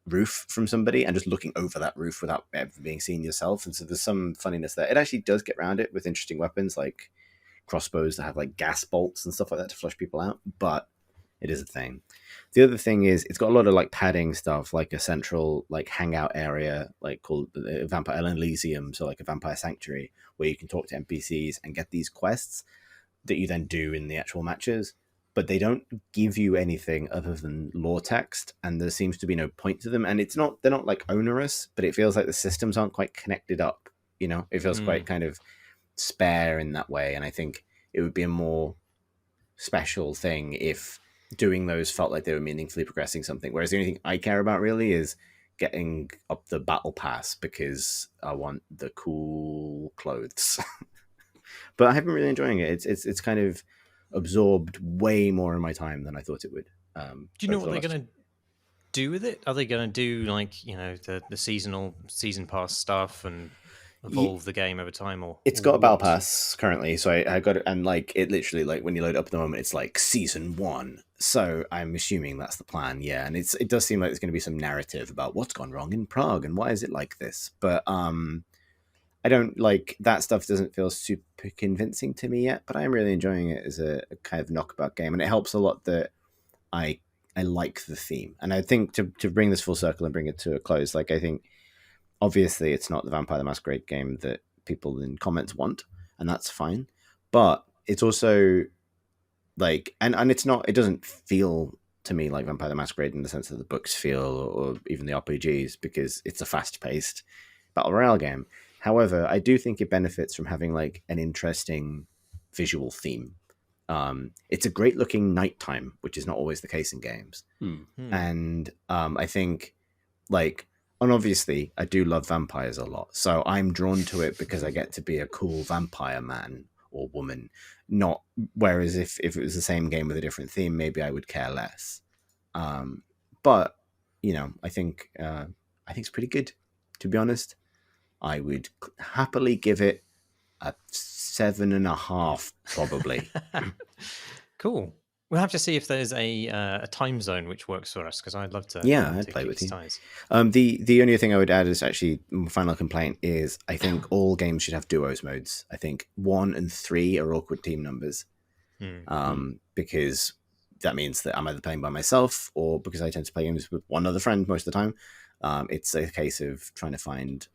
roof from somebody and just looking over that roof without ever being seen yourself. And so there's some funniness there. It actually does get around it with interesting weapons like crossbows that have like gas bolts and stuff like that to flush people out, but it is a thing. The other thing is it's got a lot of like padding stuff, like a central like hangout area like called Vampire Elysium, so like a vampire sanctuary where you can talk to NPCs and get these quests that you then do in the actual matches, but they don't give you anything other than lore text, and there seems to be no point to them. And they're not like onerous, but it feels like the systems aren't quite connected up. It feels quite kind of spare in that way. And I think it would be a more special thing if doing those felt like they were meaningfully progressing something. Whereas the only thing I care about really is getting up the battle pass because I want the cool clothes. But I have been really enjoying it. It's kind of absorbed way more in my time than I thought it would. Do you know what they're going to do with it? Are they going to do like the season pass stuff and evolve the game over time, or it's got a battle what? pass currently, so I got it, and like it literally, like when you load it up at the moment, it's like season 1. So I'm assuming that's the plan, yeah. And it does seem like there's going to be some narrative about what's gone wrong in Prague and why is it like this. But I don't like that stuff. Doesn't feel super convincing to me yet. But I'm really enjoying it as a kind of knockabout game, and it helps a lot that I like the theme. And I think to bring this full circle and bring it to a close, like I think obviously it's not the Vampire the Masquerade game that people in comments want, and that's fine. But it's also like, and it's not, it doesn't feel to me like Vampire the Masquerade in the sense that the books feel, or even the RPGs, because it's a fast-paced battle royale game. However, I do think it benefits from having like an interesting visual theme. It's a great looking nighttime, which is not always the case in games. And I think like, and obviously I do love vampires a lot, so I'm drawn to it because I get to be a cool vampire man or woman. Not whereas if it was the same game with a different theme, maybe I would care less. But you know, I think it's pretty good, to be honest. I would happily give it a 7.5, probably. Cool. We'll have to see if there's a time zone which works for us, because I'd love to. Yeah, I'd play with you. The only thing I would add is actually my final complaint is I think all games should have duos modes. I think 1 and 3 are awkward team numbers, because that means that I'm either playing by myself, or because I tend to play games with one other friend most of the time. It's a case of trying to find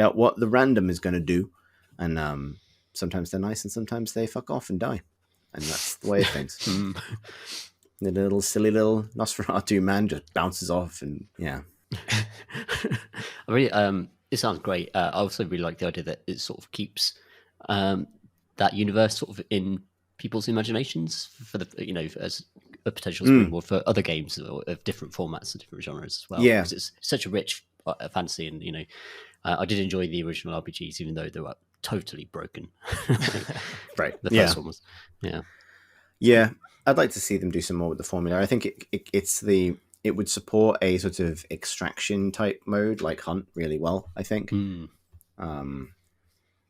out what the random is going to do, and sometimes they're nice and sometimes they fuck off and die. And that's the way of things. The little silly little Nosferatu man just bounces off, and yeah. I really, it sounds great. I also really like the idea that it sort of keeps that universe sort of in people's imaginations for the as a potential springboard for other games of different formats and different genres as well. Yeah, because it's such a rich fantasy, and I did enjoy the original RPGs, even though they were totally broken. Right. The first one was. Yeah. I'd like to see them do some more with the formula. I think it would support a sort of extraction type mode like Hunt really well, I think.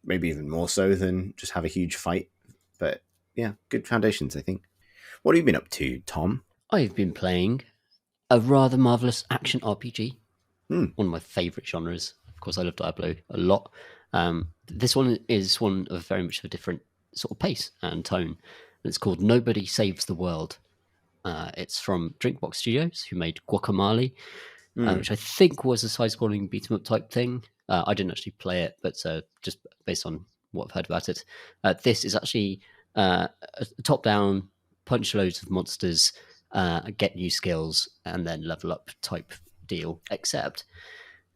Maybe even more so than just have a huge fight. But yeah, good foundations, I think. What have you been up to, Tom? I've been playing a rather marvelous action RPG. One of my favourite genres. Of course, I love Diablo a lot. This one is one of very much of a different sort of pace and tone. It's called Nobody Saves the World. It's from Drinkbox Studios, who made Guacamelee, which I think was a side-scrolling beat-em-up type thing. I didn't actually play it, but just based on what I've heard about it, this is actually a top-down, punch loads of monsters, get new skills, and then level up type deal. Except,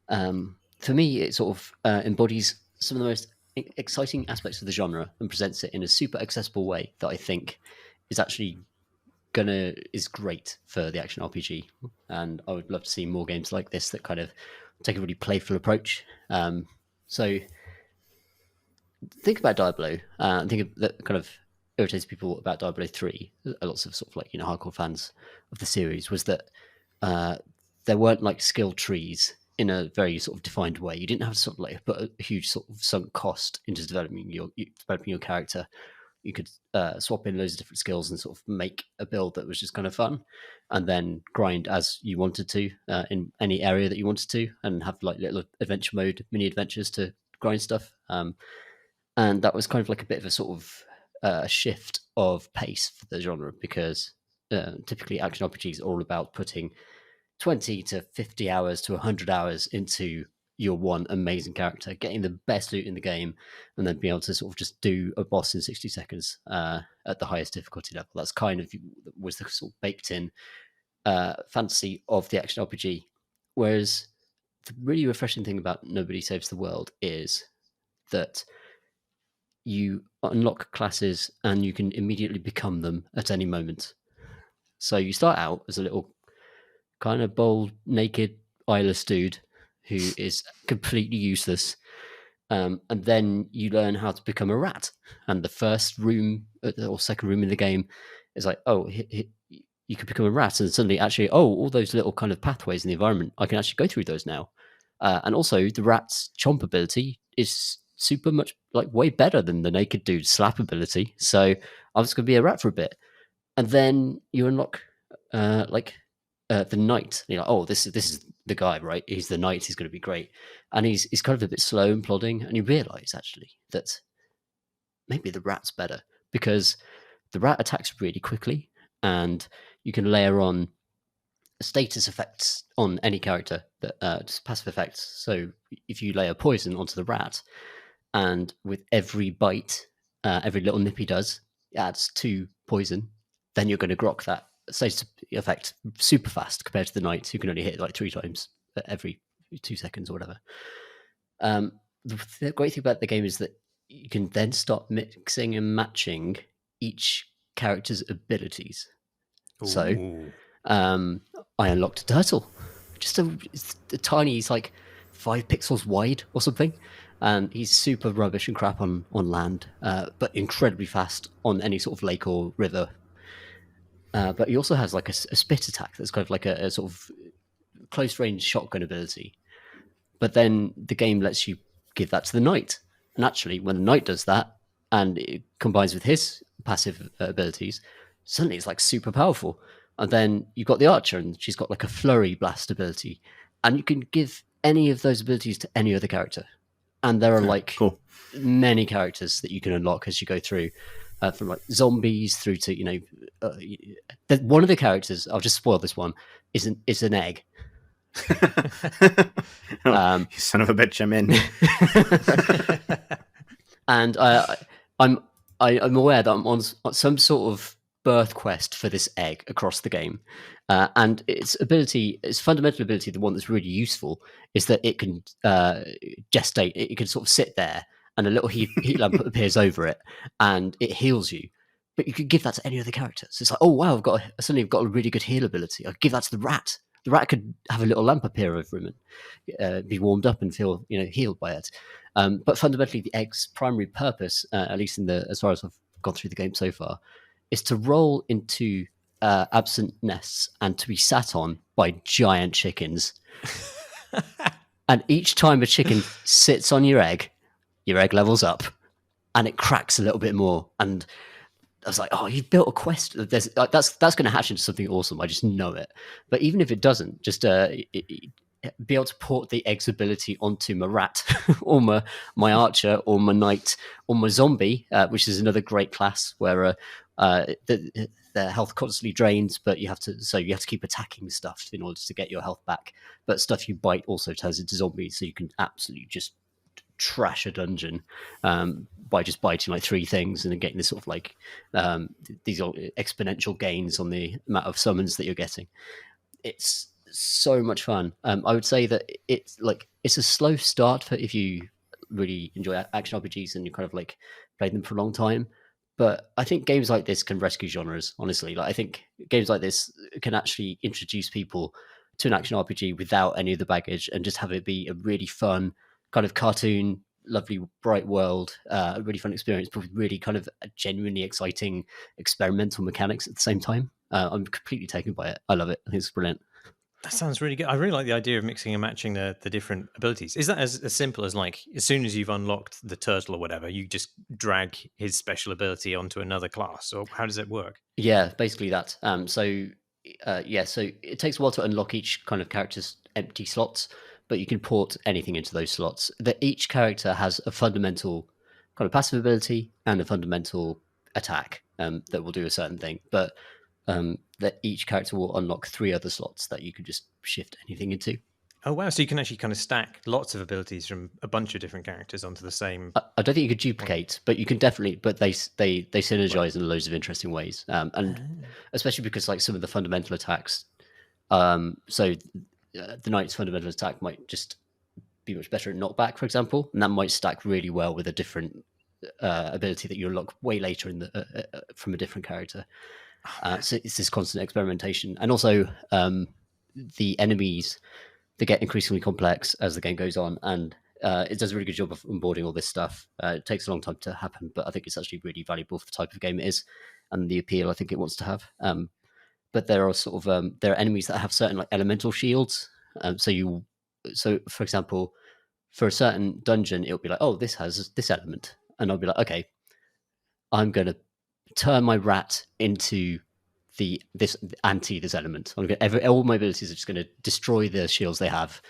for me, it sort of embodies some of the most exciting aspects of the genre and presents it in a super accessible way that I think is actually is great for the action RPG. And I would love to see more games like this that kind of take a really playful approach. So think about Diablo. Think of that kind of irritates people about Diablo 3. Lots of sort of like hardcore fans of the series was that there weren't like skill trees in a very sort of defined way. You didn't have to sort of like put a huge sort of sunk cost into developing your character. You could swap in loads of different skills and sort of make a build that was just kind of fun, and then grind as you wanted to in any area that you wanted to, and have like little adventure mode, mini adventures to grind stuff. And that was kind of like a bit of a sort of shift of pace for the genre, because typically action RPGs are all about putting 20 to 50 hours to 100 hours into your one amazing character, getting the best loot in the game, and then being able to sort of just do a boss in 60 seconds at the highest difficulty level. That's kind of was the sort of baked in fantasy of the action RPG. Whereas the really refreshing thing about Nobody Saves the World is that you unlock classes and you can immediately become them at any moment. So you start out as a little kind of bold, naked, eyeless dude who is completely useless. And then you learn how to become a rat. And the first room or second room in the game is like, you could become a rat. And suddenly actually, all those little kind of pathways in the environment, I can actually go through those now. And also the rat's chomp ability is super much like way better than the naked dude's slap ability. So I was going to be a rat for a bit, and then you unlock the knight. And you're like, oh, this is the guy, right? He's the knight. He's going to be great, and he's kind of a bit slow and plodding. And you realise actually that maybe the rat's better because the rat attacks really quickly, and you can layer on status effects on any character that just passive effects. So if you layer poison onto the rat, and with every bite, every little nip he does adds 2 poison, then you're going to grok that status effect super fast compared to the knight who can only hit like 3 times every 2 seconds or whatever. The great thing about the game is that you can then start mixing and matching each character's abilities. Ooh. So I unlocked a turtle, just a tiny, he's like 5 pixels wide or something, and he's super rubbish and crap on land, but incredibly fast on any sort of lake or river. But he also has like a spit attack that's kind of like a sort of close range shotgun ability. But then the game lets you give that to the knight, and actually when the knight does that and it combines with his passive abilities, suddenly it's like super powerful. And then you've got the archer, and she's got like a flurry blast ability, and you can give any of those abilities to any other character. And there are many characters that you can unlock as you go through, from like zombies through to one of the characters. I'll just spoil this one. Is an egg. You son of a bitch! I'm in. And I'm aware that I'm on some sort of birth quest for this egg across the game, and its fundamental ability, the one that's really useful, is that it can gestate. It can sort of sit there, and a little heat lamp appears over it, and it heals you. But you could give that to any other character. So it's like, oh wow, suddenly I've got a really good heal ability. I give that to the rat. The rat could have a little lamp appear over him and be warmed up and feel healed by it. But fundamentally, the egg's primary purpose, at least as far as I've gone through the game so far, is to roll into absent nests and to be sat on by giant chickens. And each time a chicken sits on your egg levels up, and it cracks a little bit more. And I was like, oh, you've built a quest. That's going to hatch into something awesome. I just know it. But even if it doesn't, just be able to port the egg's ability onto my rat or my archer or my knight or my zombie, which is another great class where their health constantly drains, but you have to keep attacking stuff in order to get your health back. But stuff you bite also turns into zombies, so you can absolutely just trash a dungeon by just biting like 3 things and then getting this sort of like these exponential gains on the amount of summons that you're getting. It's so much fun. I would say that it's a slow start for if you really enjoy action RPGs and you kind of like played them for a long time. But I think games like this can rescue genres, honestly. Like I think games like this can actually introduce people to an action RPG without any of the baggage and just have it be a really fun kind of cartoon, lovely, bright world, a really fun experience, but with really kind of genuinely exciting experimental mechanics at the same time. I'm completely taken by it. I love it. I think it's brilliant. That sounds really good. I really like the idea of mixing and matching the different abilities. Is that as simple as like, as soon as you've unlocked the turtle or whatever, you just drag his special ability onto another class? Or how does it work? Yeah, basically that. So it takes a while to unlock each kind of character's empty slots, but you can port anything into those slots. That each character has a fundamental kind of passive ability and a fundamental attack that will do a certain thing. But that each character will unlock 3 other slots that you can just shift anything into. Oh wow! So you can actually kind of stack lots of abilities from a bunch of different characters onto the same. I don't think you could duplicate, but you can definitely. But they synergize in loads of interesting ways, and especially because like some of the fundamental attacks. The knight's fundamental attack might just be much better at knockback, for example, and that might stack really well with a different ability that you unlock way later in from a different character. So it's this constant experimentation, and also the enemies, they get increasingly complex as the game goes on, and it does a really good job of onboarding all this stuff. It takes a long time to happen, but I think it's actually really valuable for the type of game it is and the appeal I think it wants to have. But there are there are enemies that have certain like elemental shields, so you so for example, for a certain dungeon, it'll be like, oh, this has this element, and I'll be like, okay, I'm going to turn my rat into this element. All my abilities are just going to destroy the shields they have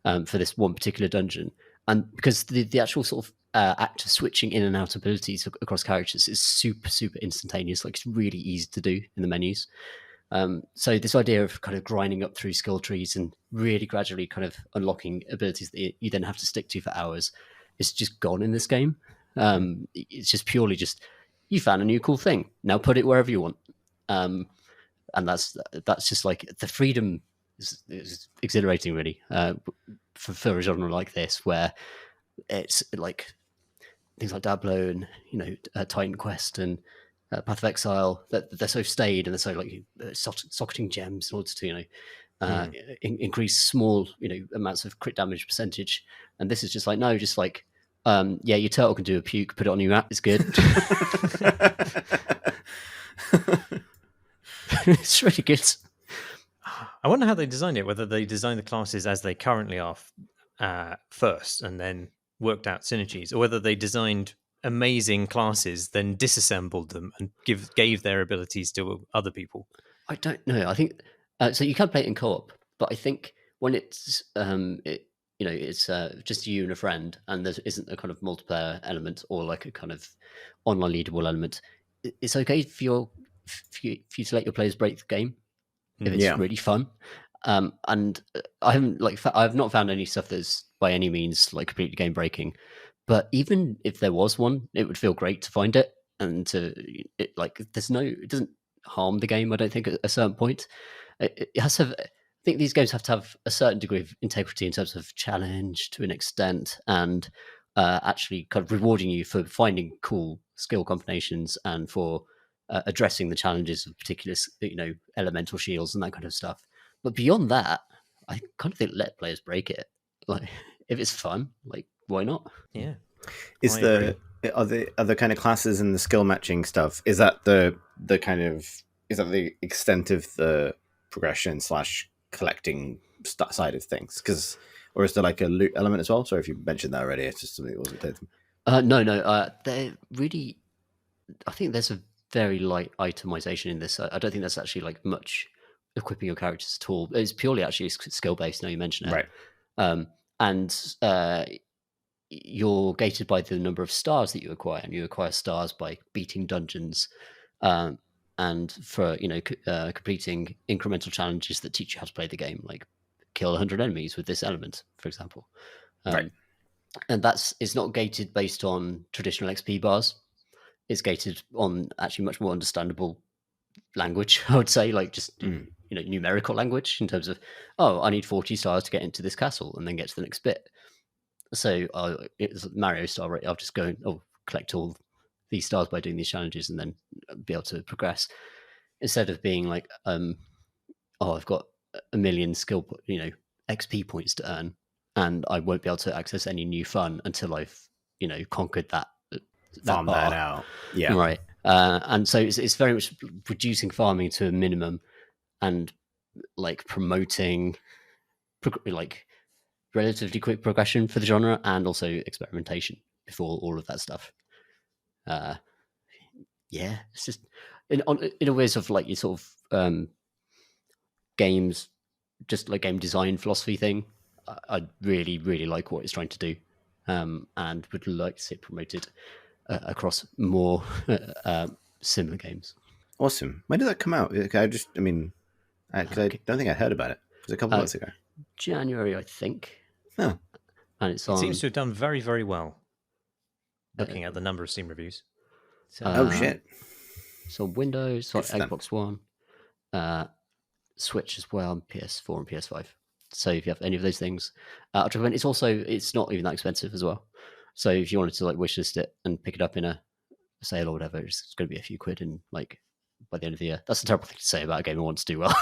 for this one particular dungeon. And because the actual sort of act of switching in and out abilities across characters is super, super instantaneous. Like, it's really easy to do in the menus. So this idea of kind of grinding up through skill trees and really gradually kind of unlocking abilities that you then have to stick to for hours is just gone in this game. It's just purely just, you found a new cool thing, now put it wherever you want. And that's just like, the freedom is exhilarating, really, for a genre like this, where it's like things like Diablo and Titan Quest and Path of Exile, that they're so staid and they're so like socketing gems in order to increase small amounts of crit damage percentage. And this is just like, no, just like your turtle can do a puke, put it on your map, it's good. It's really good. I wonder how they designed it, whether they designed the classes as they currently are first and then worked out synergies, or whether they designed amazing classes, then disassembled them and gave their abilities to other people. I don't know. I think so. You can play it in co-op, but I think when it's it's just you and a friend, and there isn't a kind of multiplayer element or like a kind of online leaderable element, it's okay for you to let your players break the game if it's really fun. And I've not found any stuff that's by any means like completely game breaking. But even if there was one, it would feel great to find it, and it doesn't harm the game. I don't think at a certain point. It has to have, I think these games have to have a certain degree of integrity in terms of challenge to an extent, and actually kind of rewarding you for finding cool skill combinations and for addressing the challenges of particular elemental shields and that kind of stuff. But beyond that, I kind of think let players break it. Like, if it's fun, like, why not? Yeah. Are the kind of classes and the skill matching stuff, is that the extent of the progression / collecting side of things? Or is there like a loot element as well? Sorry if you mentioned that already. It's just something that wasn't clear to me. No. They're really, I think there's a very light itemization in this. I don't think that's actually like much equipping your characters at all. It's purely actually skill based. Now you mention it, right? And you're gated by the number of stars that you acquire, and you acquire stars by beating dungeons, and for completing incremental challenges that teach you how to play the game, like kill 100 enemies with this element, for example. Right. And it's not gated based on traditional XP bars. It's gated on actually much more understandable language, I would say, like just numerical language, in terms of, I need 40 stars to get into this castle and then get to the next bit. So it's Mario style, right? I'll just go and collect all these stars by doing these challenges and then be able to progress, instead of being like, I've got 1 million skill, XP points to earn, and I won't be able to access any new fun until I've, conquered that Farm bar. that out. Yeah. Right. And so it's very much reducing farming to a minimum and like promoting like relatively quick progression for the genre, and also experimentation before all of that stuff. It's just in a ways of like your sort of games, just like game design philosophy thing. I really, really like what it's trying to do, and would like to see it promoted across more similar games. Awesome. When did that come out? I don't think I heard about it. It was a couple of months ago. January, I think. Oh. And it seems to have done very, very well, looking at the number of Steam reviews. So, shit. So Windows, Xbox One, Switch as well, and PS4 and PS5. So if you have any of those things, it's not even that expensive as well. So if you wanted to like wishlist it and pick it up in a sale or whatever, it's going to be a few quid, and like by the end of the year. That's a terrible thing to say about a game that wants to do well.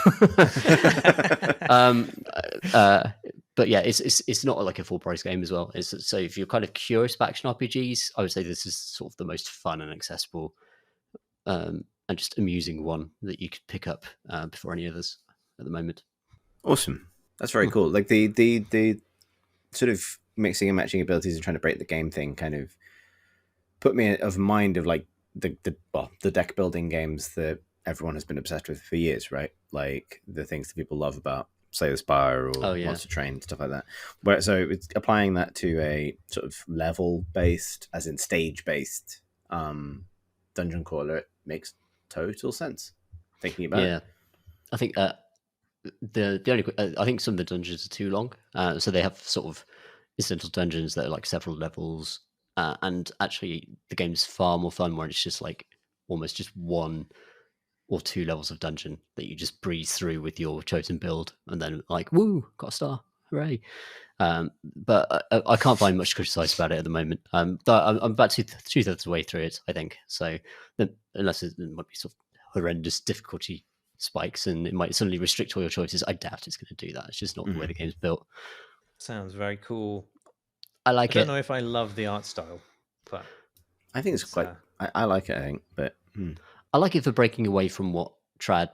But yeah, it's not like a full price game as well. So if you're kind of curious about action RPGs, I would say this is sort of the most fun and accessible, and just amusing one that you could pick up before any others at the moment. Awesome. That's very cool. Like the sort of mixing and matching abilities and trying to break the game thing kind of put me of mind of like the deck building games that everyone has been obsessed with for years, right? Like the things that people love about Slay the Spire or Monster Train, stuff like that. But so it's applying that to a sort of level based, as in stage based dungeon crawler, it makes total sense. Thinking about it. I think the only I think some of the dungeons are too long, so they have sort of incidental dungeons that are like several levels, and actually the game's far more fun when it's just like almost just 1 or 2 levels of dungeon that you just breeze through with your chosen build, and then like, woo, got a star, hooray! But I can't find much to criticize about it at the moment. I'm about two-thirds of the way through it, I think. So unless it might be sort of horrendous difficulty spikes and it might suddenly restrict all your choices, I doubt it's going to do that. It's just not the way the game's built. Sounds very cool. I like it. I don't know if I love the art style, but I think it's quite. I like it. I think, but I like it for breaking away from what trad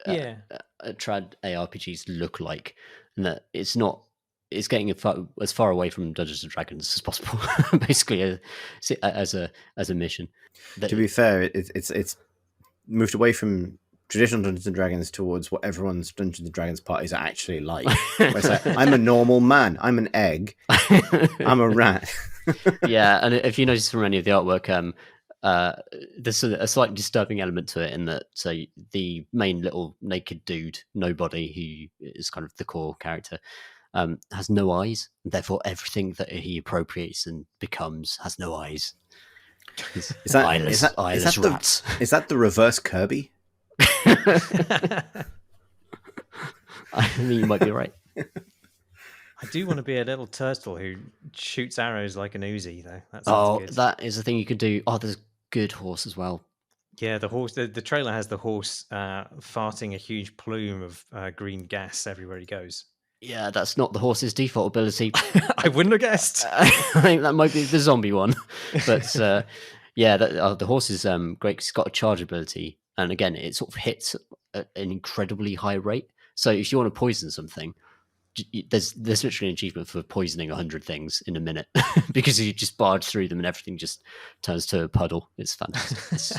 ARPGs look like, and that it's not. It's getting as far away from Dungeons and Dragons as possible, basically, as a mission. To be fair, it's moved away from traditional Dungeons and Dragons towards what everyone's Dungeons and Dragons parties are actually like. Where it's like, I'm a normal man. I'm an egg. I'm a rat. Yeah, and if you notice from any of the artwork, there's a slightly disturbing element to it in that the main little naked dude, Nobody, who is kind of the core character, has no eyes, and therefore everything that he appropriates and becomes has no eyes. Is that rats. Is that the reverse Kirby? I mean, you might be right. I do want to be a little turtle who shoots arrows like an Uzi, though. Good. That is a thing you could do. Oh, there's good horse as well. Yeah, the horse. The trailer has the horse farting a huge plume of green gas everywhere he goes. Yeah, that's not the horse's default ability. I wouldn't have guessed. I think that might be the zombie one. But the horse is great because it's got a charge ability. And again, it sort of hits at an incredibly high rate. So if you want to poison something, there's literally an achievement for poisoning 100 things in a minute because you just barge through them and everything just turns to a puddle. It's fantastic. It's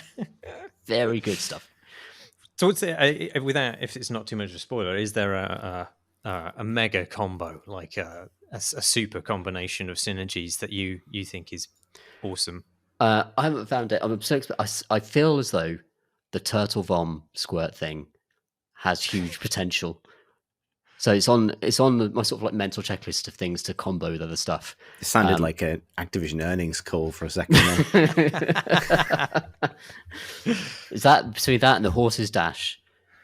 very good stuff. So what's it, without, if it's not too much of a spoiler, is there a mega combo, like a super combination of synergies that you think is awesome? I haven't found it. I'm so I feel as though the turtle vom squirt thing has huge potential. So it's on my sort of like mental checklist of things to combo with other stuff. It sounded like an Activision earnings call for a second there. Is that between that and the horse's dash?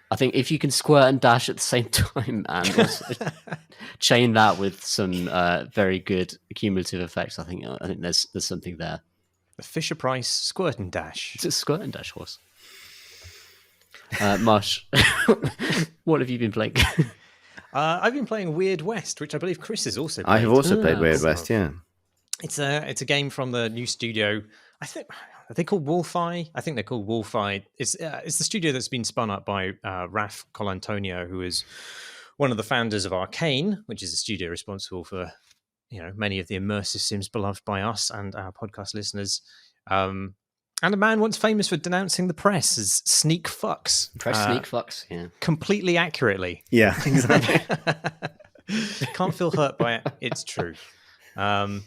I think if you can squirt and dash at the same time and also chain that with some very good cumulative effects, I think there's something there. The Fisher Price squirt and dash. It's a squirt and dash horse. Marsh, what have you been playing? I've been playing Weird West, which I believe Chris has also played. I have also played Weird West, yeah. It's a game from the new studio. I think, are they called Wolfeye? I think they're called Wolfeye. It's the studio that's been spun up by Raf Colantonio, who is one of the founders of Arcane, which is a studio responsible for many of the immersive sims beloved by us and our podcast listeners. And a man once famous for denouncing the press as sneak fucks. Sneak fucks, yeah. Completely accurately. Yeah, exactly. Can't feel hurt by it. It's true. But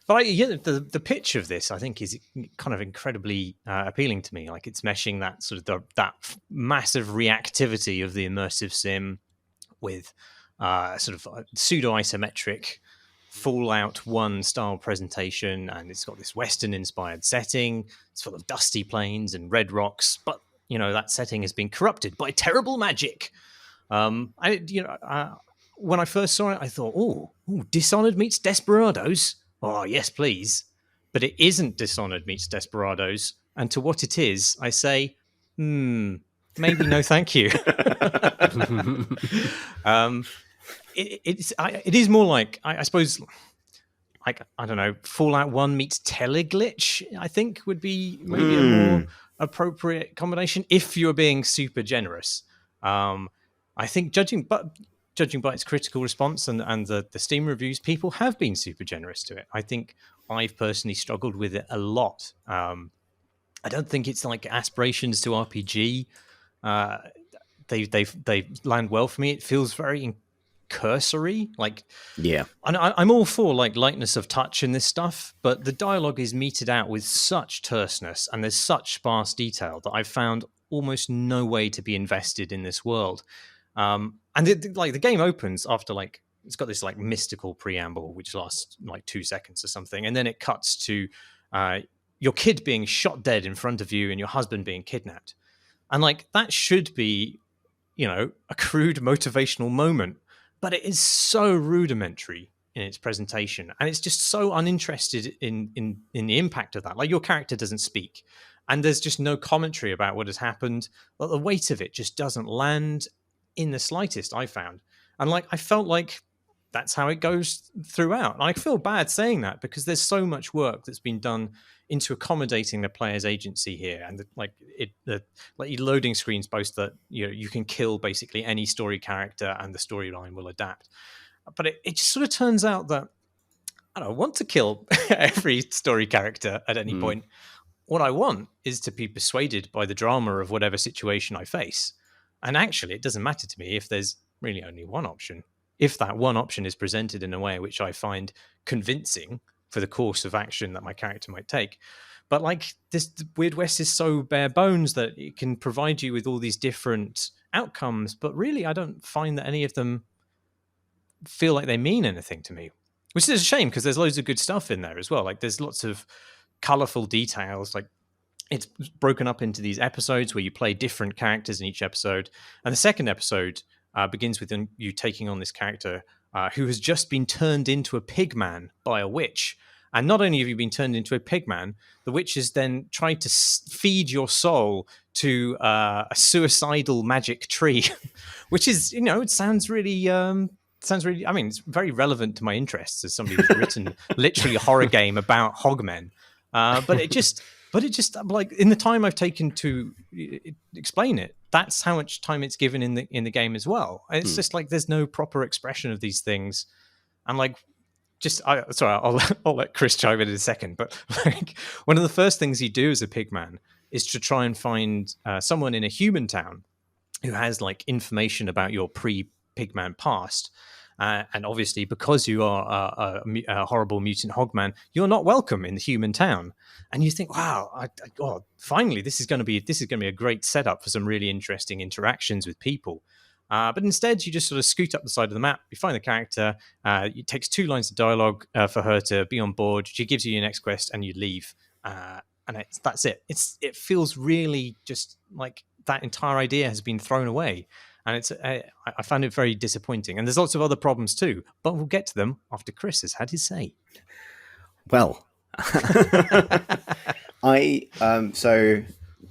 the pitch of this, I think, is kind of incredibly appealing to me. Like it's meshing that sort of that massive reactivity of the immersive sim with sort of pseudo-isometric Fallout 1 style presentation, and it's got this Western inspired setting. It's full of dusty plains and red rocks, but that setting has been corrupted by terrible magic. When I first saw it, I thought, oh, Dishonored meets Desperados. Oh yes, please. But it isn't Dishonored meets Desperados, and to what it is, I say, maybe no, thank you. It is more like I suppose, like I don't know, Fallout 1 meets Teleglitch. I think would be maybe a more appropriate combination if you're being super generous. I think judging, but judging by its critical response and the Steam reviews, people have been super generous to it. I think I've personally struggled with it a lot. I don't think it's like aspirations to RPG. They land well for me. It feels very cursory. Like, yeah, I'm all for like lightness of touch in this stuff, but the dialogue is meted out with such terseness and there's such sparse detail that I've found almost no way to be invested in this world. And the game opens after like it's got this like mystical preamble which lasts like 2 seconds or something, and then it cuts to your kid being shot dead in front of you and your husband being kidnapped, and like that should be, you know, a crude motivational moment, but it is so rudimentary in its presentation, and it's just so uninterested in the impact of that. Like, your character doesn't speak, and there's just no commentary about what has happened. But the weight of it just doesn't land in the slightest, I found. And like, I felt like that's how it goes throughout. And I feel bad saying that because there's so much work that's been done into accommodating the player's agency here, and like loading screens boast that, you know, you can kill basically any story character and the storyline will adapt. But it just sort of turns out that I don't want to kill every story character at any point. What I want is to be persuaded by the drama of whatever situation I face. And actually, it doesn't matter to me if there's really only one option. If that one option is presented in a way which I find convincing for the course of action that my character might take. But like, this Weird West is so bare bones that it can provide you with all these different outcomes, but really I don't find that any of them feel like they mean anything to me, which is a shame because there's loads of good stuff in there as well. Like, there's lots of colorful details. Like, it's broken up into these episodes where you play different characters in each episode, and the second episode begins with you taking on this character who has just been turned into a pig man by a witch. And not only have you been turned into a pig man, the witch has then tried to feed your soul to a suicidal magic tree, which is, you know, it sounds really, I mean, it's very relevant to my interests as somebody who's written literally a horror game about hogmen. But it just, like, in the time I've taken to explain it, that's how much time it's given in the game as well. It's just like there's no proper expression of these things, and like, I'll let Chris chime in a second. But like, one of the first things you do as a pigman is to try and find someone in a human town who has like information about your pre-pigman past. And obviously, because you are a horrible mutant hogman, you're not welcome in the human town. And you think, wow, finally, this is going to be a great setup for some really interesting interactions with people. But instead, you just sort of scoot up the side of the map. You find the character. It takes 2 lines of dialogue for her to be on board. She gives you your next quest, and you leave. And that's it. It feels really just like that entire idea has been thrown away. And I found it very disappointing. And there's lots of other problems too, but we'll get to them after Chris has had his say. Well, so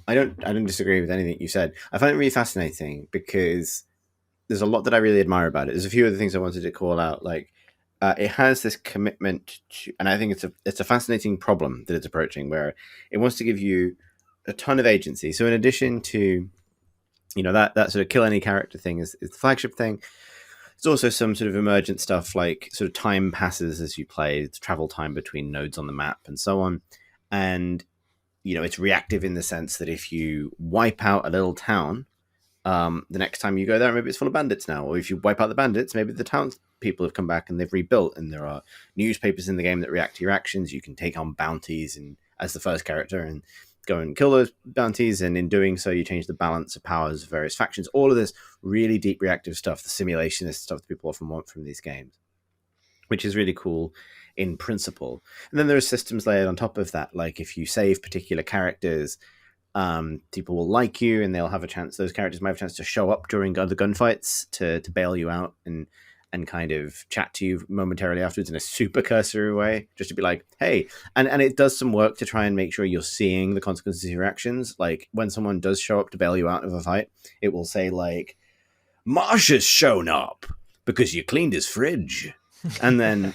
I don't disagree with anything you said. I find it really fascinating because there's a lot that I really admire about it. There's a few other things I wanted to call out. Like, it has this commitment to, and I think it's a fascinating problem that it's approaching, where it wants to give you a ton of agency. So in addition to, you know, that sort of kill any character thing is the flagship thing. There's also some sort of emergent stuff, like sort of time passes as you play. It's travel time between nodes on the map and so on. And, you know, it's reactive in the sense that if you wipe out a little town, the next time you go there, maybe it's full of bandits now. Or if you wipe out the bandits, maybe the townspeople have come back and they've rebuilt. And there are newspapers in the game that react to your actions. You can take on bounties and as the first character and go and kill those bounties, and in doing so you change the balance of powers of various factions. All of this really deep reactive stuff, the simulationist stuff that people often want from these games, which is really cool in principle. And then there are systems layered on top of that, like if you save particular characters, people will like you and they'll have a chance, those characters might have a chance to show up during other gunfights to bail you out and kind of chat to you momentarily afterwards in a super cursory way, just to be like, hey, and it does some work to try and make sure you're seeing the consequences of your actions. Like, when someone does show up to bail you out of a fight, it will say like, Marsh has shown up because you cleaned his fridge. And then,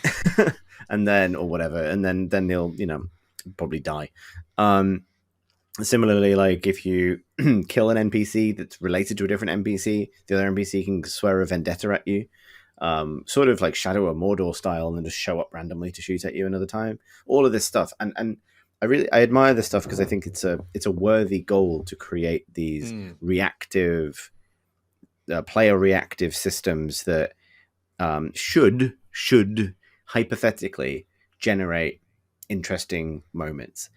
or whatever. And then they'll, you know, probably die. Similarly, like if you kill an NPC that's related to a different NPC, the other NPC can swear a vendetta at you, sort of like Shadow of Mordor style, and then just show up randomly to shoot at you another time. All of this stuff, and I admire this stuff because I think it's a worthy goal to create these reactive, player reactive systems that should hypothetically generate interesting moments.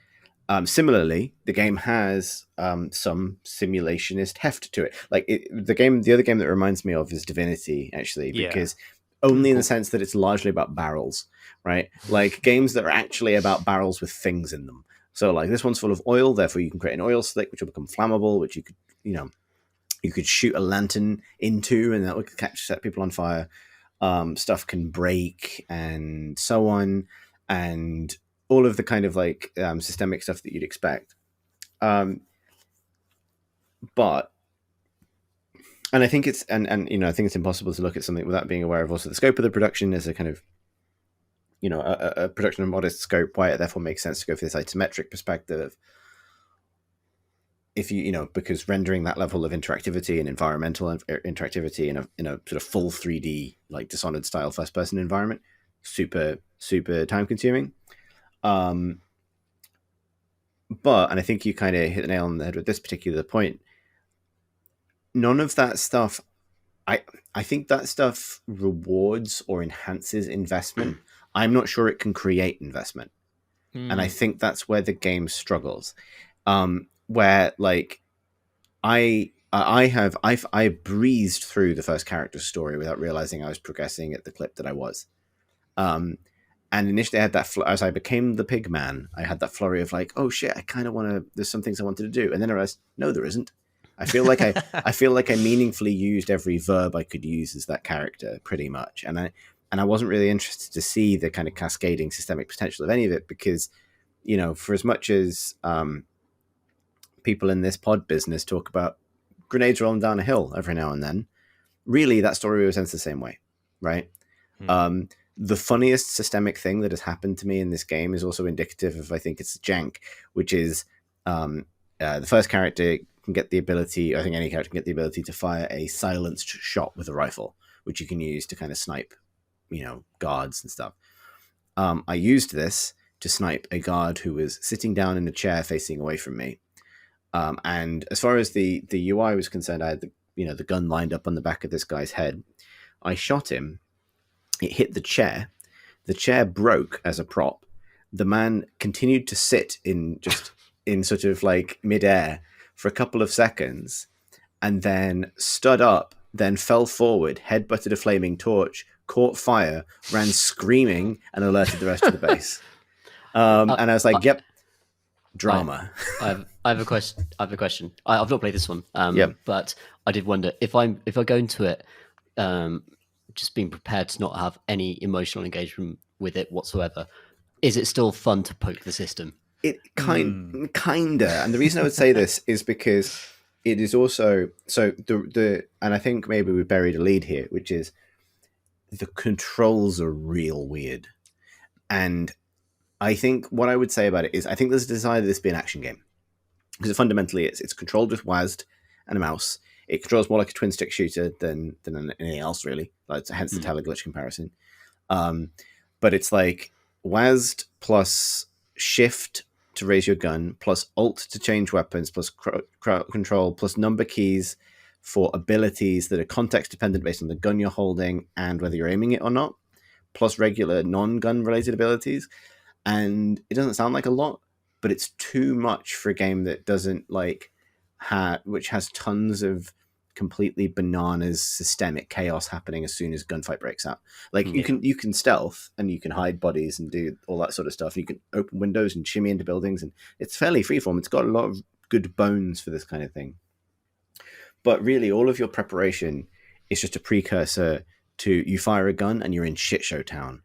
Similarly, the game has some simulationist heft to it. Like the other game that reminds me of is Divinity, actually, because only in the sense that it's largely about barrels, right? Like games that are actually about barrels with things in them. So like this one's full of oil, therefore you can create an oil slick, which will become flammable, which you could shoot a lantern into, and that would set people on fire. Stuff can break and so on, and all of the kind of like systemic stuff that you'd expect. But I think it's and I think it's impossible to look at something without being aware of also the scope of the production as a kind of a production of modest scope, why it therefore makes sense to go for this isometric perspective. If because rendering that level of interactivity and environmental interactivity in a sort of full 3D like Dishonored style first person environment, super time consuming. But and I think you kind of hit the nail on the head with this particular point. None of that stuff, I think that stuff rewards or enhances investment. I'm not sure it can create investment, and I think that's where the game struggles. Where like I breezed through the first character story without realizing I was progressing at the clip that I was. And initially I had that, as I became the pig man, I had that flurry of like, oh shit, I kind of want to, there's some things I wanted to do. And then I realized, no, there isn't. I feel like I feel like I meaningfully used every verb I could use as that character pretty much. And I wasn't really interested to see the kind of cascading systemic potential of any of it because, for as much as people in this pod business talk about grenades rolling down a hill every now and then, really that story was ends the same way, right? The funniest systemic thing that has happened to me in this game is also indicative of, I think it's jank, which is the first character can get the ability, I think any character can get the ability to fire a silenced shot with a rifle, which you can use to kind of snipe, guards and stuff. I used this to snipe a guard who was sitting down in a chair facing away from me. And as far as the UI was concerned, I had the gun lined up on the back of this guy's head. I shot him. It hit the chair. The chair broke as a prop. The man continued to sit in sort of like midair for a couple of seconds, and then stood up, then fell forward, headbutted a flaming torch, caught fire, ran screaming, and alerted the rest of the base. And I was like, "Yep, drama." I have a question. I've not played this one, Yep. but I did wonder if I go into it just being prepared to not have any emotional engagement with it whatsoever. Is it still fun to poke the system? It kinda, and the reason I would say this is because it is also so the and I think maybe we buried a lead here, which is the controls are real weird, and I think what I would say about it is I think there's a desire that this be an action game because fundamentally it's controlled with WASD and a mouse. It controls more like a twin stick shooter than anything else really. Like hence the teleglitch comparison. But it's like WASD plus shift to raise your gun, plus alt to change weapons, plus control, plus number keys for abilities that are context dependent based on the gun you're holding and whether you're aiming it or not, plus regular non-gun related abilities. And it doesn't sound like a lot, but it's too much for a game that doesn't which has tons of completely bananas systemic chaos happening as soon as gunfight breaks out. Like you can stealth and you can hide bodies and do all that sort of stuff. You can open windows and shimmy into buildings, and it's fairly freeform. It's got a lot of good bones for this kind of thing. But really, all of your preparation is just a precursor to you fire a gun and you're in shit show town,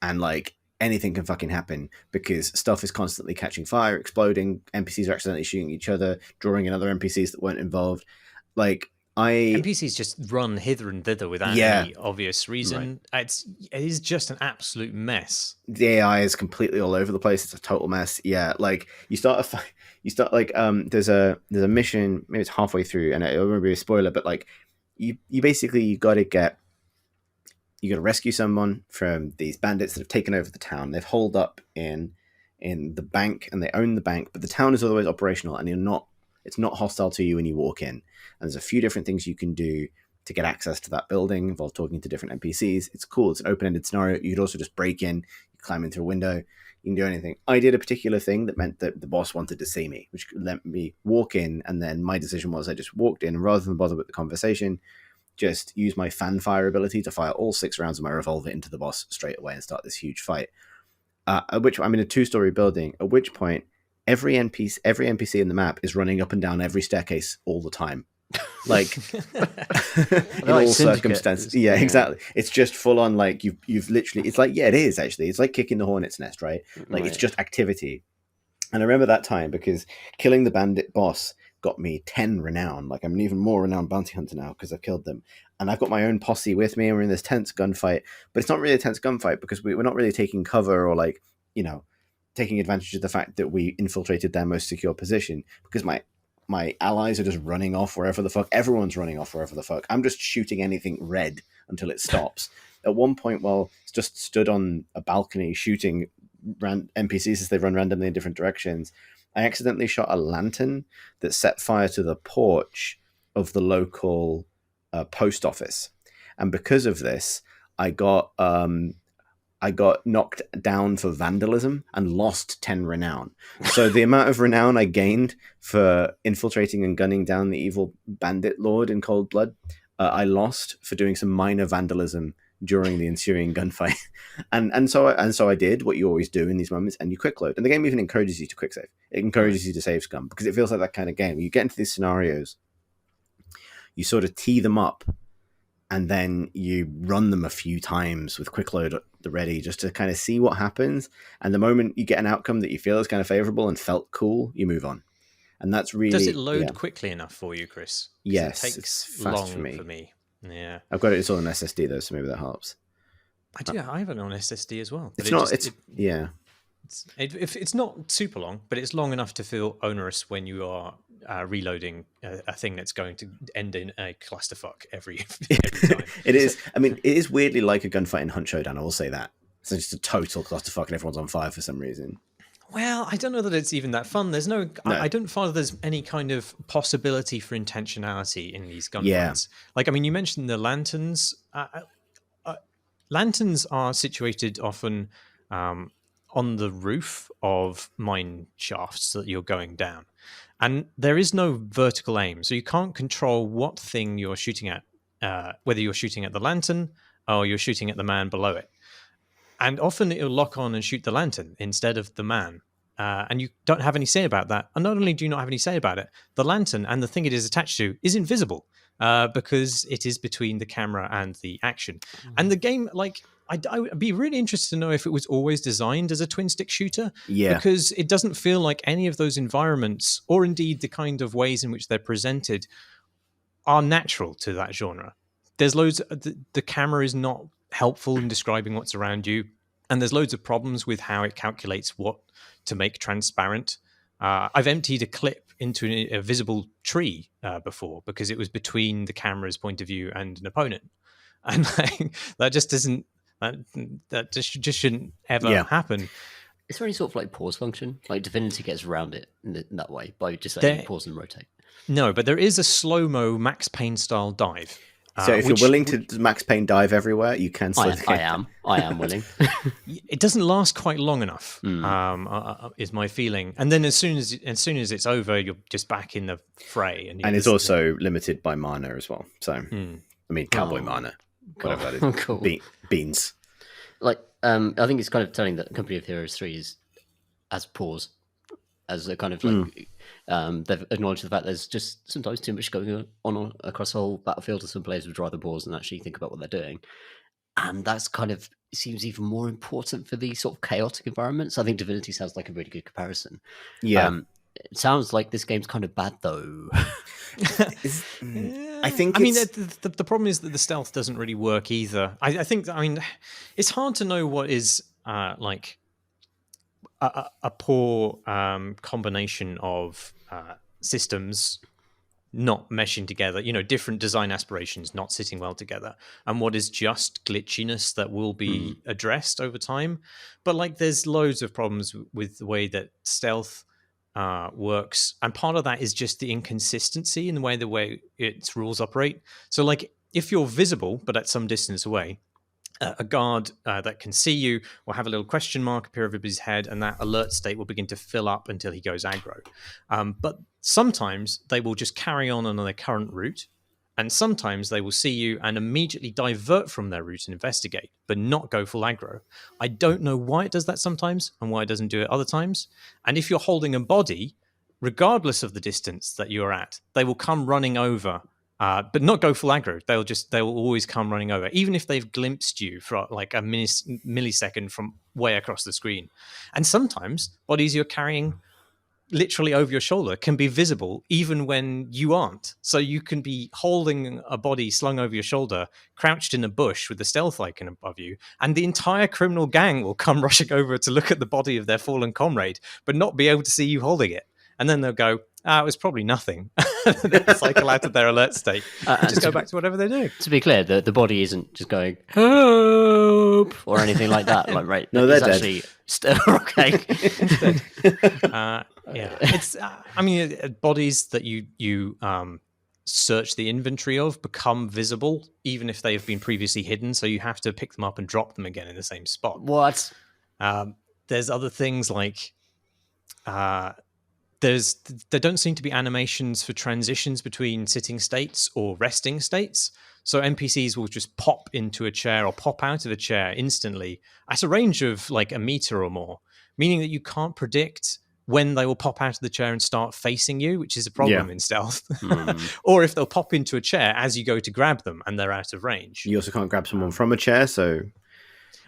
and like anything can fucking happen because stuff is constantly catching fire, exploding. NPCs are accidentally shooting each other, drawing in other NPCs that weren't involved. Like NPCs just run hither and thither without any obvious reason. It is just an absolute mess. The AI is completely all over the place. It's a total mess. Yeah, like you start a fight. You start like there's a mission. Maybe it's halfway through, and it won't be a spoiler, but like you got to rescue someone from these bandits that have taken over the town. They've holed up in the bank, and they own the bank, but the town is otherwise operational, and it's not hostile to you when you walk in. And there's a few different things you can do to get access to that building involve talking to different NPCs. It's cool. It's an open-ended scenario. You could also just break in, you climb in through a window, you can do anything. I did a particular thing that meant that the boss wanted to see me, which let me walk in, and then my decision was I just walked in, and rather than bother with the conversation, just use my fanfire ability to fire all 6 rounds of my revolver into the boss straight away and start this huge fight. At which I'm in a 2-story building, at which point every NPC in the map is running up and down every staircase all the time. Like in all circumstances. Yeah, exactly. It's just full on, like you've literally, it's like, it is actually, it's like kicking the hornet's nest, right? Like it's just activity. And I remember that time because killing the bandit boss got me 10 renown. Like I'm an even more renowned bounty hunter now because I've killed them. And I've got my own posse with me, and we're in this tense gunfight. But it's not really a tense gunfight because we're not really taking cover or like, taking advantage of the fact that we infiltrated their most secure position, because my allies are just running off wherever the fuck. Everyone's running off wherever the fuck. I'm just shooting anything red until it stops. At one point, while just stood on a balcony shooting NPCs as they run randomly in different directions, I accidentally shot a lantern that set fire to the porch of the local post office. And because of this, I got knocked down for vandalism and lost 10 renown. So the amount of renown I gained for infiltrating and gunning down the evil bandit lord in cold blood, I lost for doing some minor vandalism during the ensuing gunfight. And so I did what you always do in these moments, and you quick load. And the game even encourages you to quick save. It encourages you to save scum because it feels like that kind of game. You get into these scenarios, you sort of tee them up, and then you run them a few times with quick load at the ready just to kind of see what happens. And the moment you get an outcome that you feel is kind of favorable and felt cool, you move on. And that's really... Does it load quickly enough for you, Chris? Yes, it takes it's fast long for me. Yeah. I've got it. It's on an SSD though, so maybe that helps. I have it on SSD as well. It's not super long, but it's long enough to feel onerous when you are reloading a thing that's going to end in a clusterfuck every time. It is. I mean, it is weirdly like a gunfight in Hunt Showdown. I will say that. It's just a total clusterfuck and everyone's on fire for some reason. Well, I don't know that it's even that fun. There's no. I don't find there's any kind of possibility for intentionality in these gunfights. Yeah. Like, I mean, you mentioned the lanterns. Lanterns are situated often on the roof of mine shafts that you're going down. And there is no vertical aim, so you can't control what thing you're shooting at, whether you're shooting at the lantern or you're shooting at the man below it. And often it'll lock on and shoot the lantern instead of the man. And you don't have any say about that. And not only do you not have any say about it, the lantern and the thing it is attached to is invisible because it is between the camera and the action. Mm-hmm. And the game, like... I would be really interested to know if it was always designed as a twin-stick shooter. Yeah. Because it doesn't feel like any of those environments, or indeed the kind of ways in which they're presented, are natural to that genre. There's loads... The camera is not helpful in describing what's around you, and there's loads of problems with how it calculates what to make transparent. I've emptied a clip into a visible tree before because it was between the camera's point of view and an opponent. And that just isn't... That just shouldn't ever happen. Is there any sort of like pause function? Like Divinity gets around it in that way by just saying pause and rotate. No, but there is a slow-mo Max Payne style dive. So if you're willing to Max Payne dive everywhere, you can slow the game. I am willing. It doesn't last quite long enough, is my feeling. And then as soon as it's over, you're just back in the fray. And it's also limited by mana as well. So, I mean, cowboy mana. Whatever that is. Cool. Beans. Like, I think it's kind of telling that Company of Heroes 3 has pause as a kind of like they've acknowledged the fact there's just sometimes too much going on across the whole battlefield, and some players would rather pause and actually think about what they're doing. And that's kind of seems even more important for these sort of chaotic environments. I think Divinity sounds like a really good comparison. Yeah. It sounds like this game's kind of bad though. I I think. I mean, the problem is that the stealth doesn't really work either. I think. I mean, it's hard to know what is like a poor combination of systems not meshing together, different design aspirations not sitting well together, and what is just glitchiness that will be addressed over time. But like, there's loads of problems with the way that stealth works, and part of that is just the inconsistency in the way its rules operate. So like, if you're visible but at some distance away, a guard that can see you will have a little question mark appear over his head, and that alert state will begin to fill up until he goes aggro. But sometimes they will just carry on their current route, and sometimes they will see you and immediately divert from their route and investigate, but not go full aggro. I don't know why it does that sometimes and why it doesn't do it other times. And if you're holding a body, regardless of the distance that you're at, they will come running over. But not go full aggro. They will always come running over, even if they've glimpsed you for like a millisecond from way across the screen. And sometimes bodies you're carrying literally over your shoulder can be visible even when you aren't. So you can be holding a body slung over your shoulder, crouched in a bush with the stealth icon above you, and the entire criminal gang will come rushing over to look at the body of their fallen comrade, but not be able to see you holding it. And then they'll go, it was probably nothing. They'll cycle out of their alert state and just go back to whatever they're doing. To be clear, the body isn't just going, help, or anything like that. Like, right? No, they're actually still okay. Yeah, it's. I mean, bodies that you search the inventory of become visible, even if they have been previously hidden. So you have to pick them up and drop them again in the same spot. What? There's other things like. There don't seem to be animations for transitions between sitting states or resting states. So NPCs will just pop into a chair or pop out of a chair instantly at a range of like a meter or more, meaning that you can't predict when they will pop out of the chair and start facing you, which is a problem in stealth. Or if they'll pop into a chair as you go to grab them and they're out of range. You also can't grab someone from a chair, so...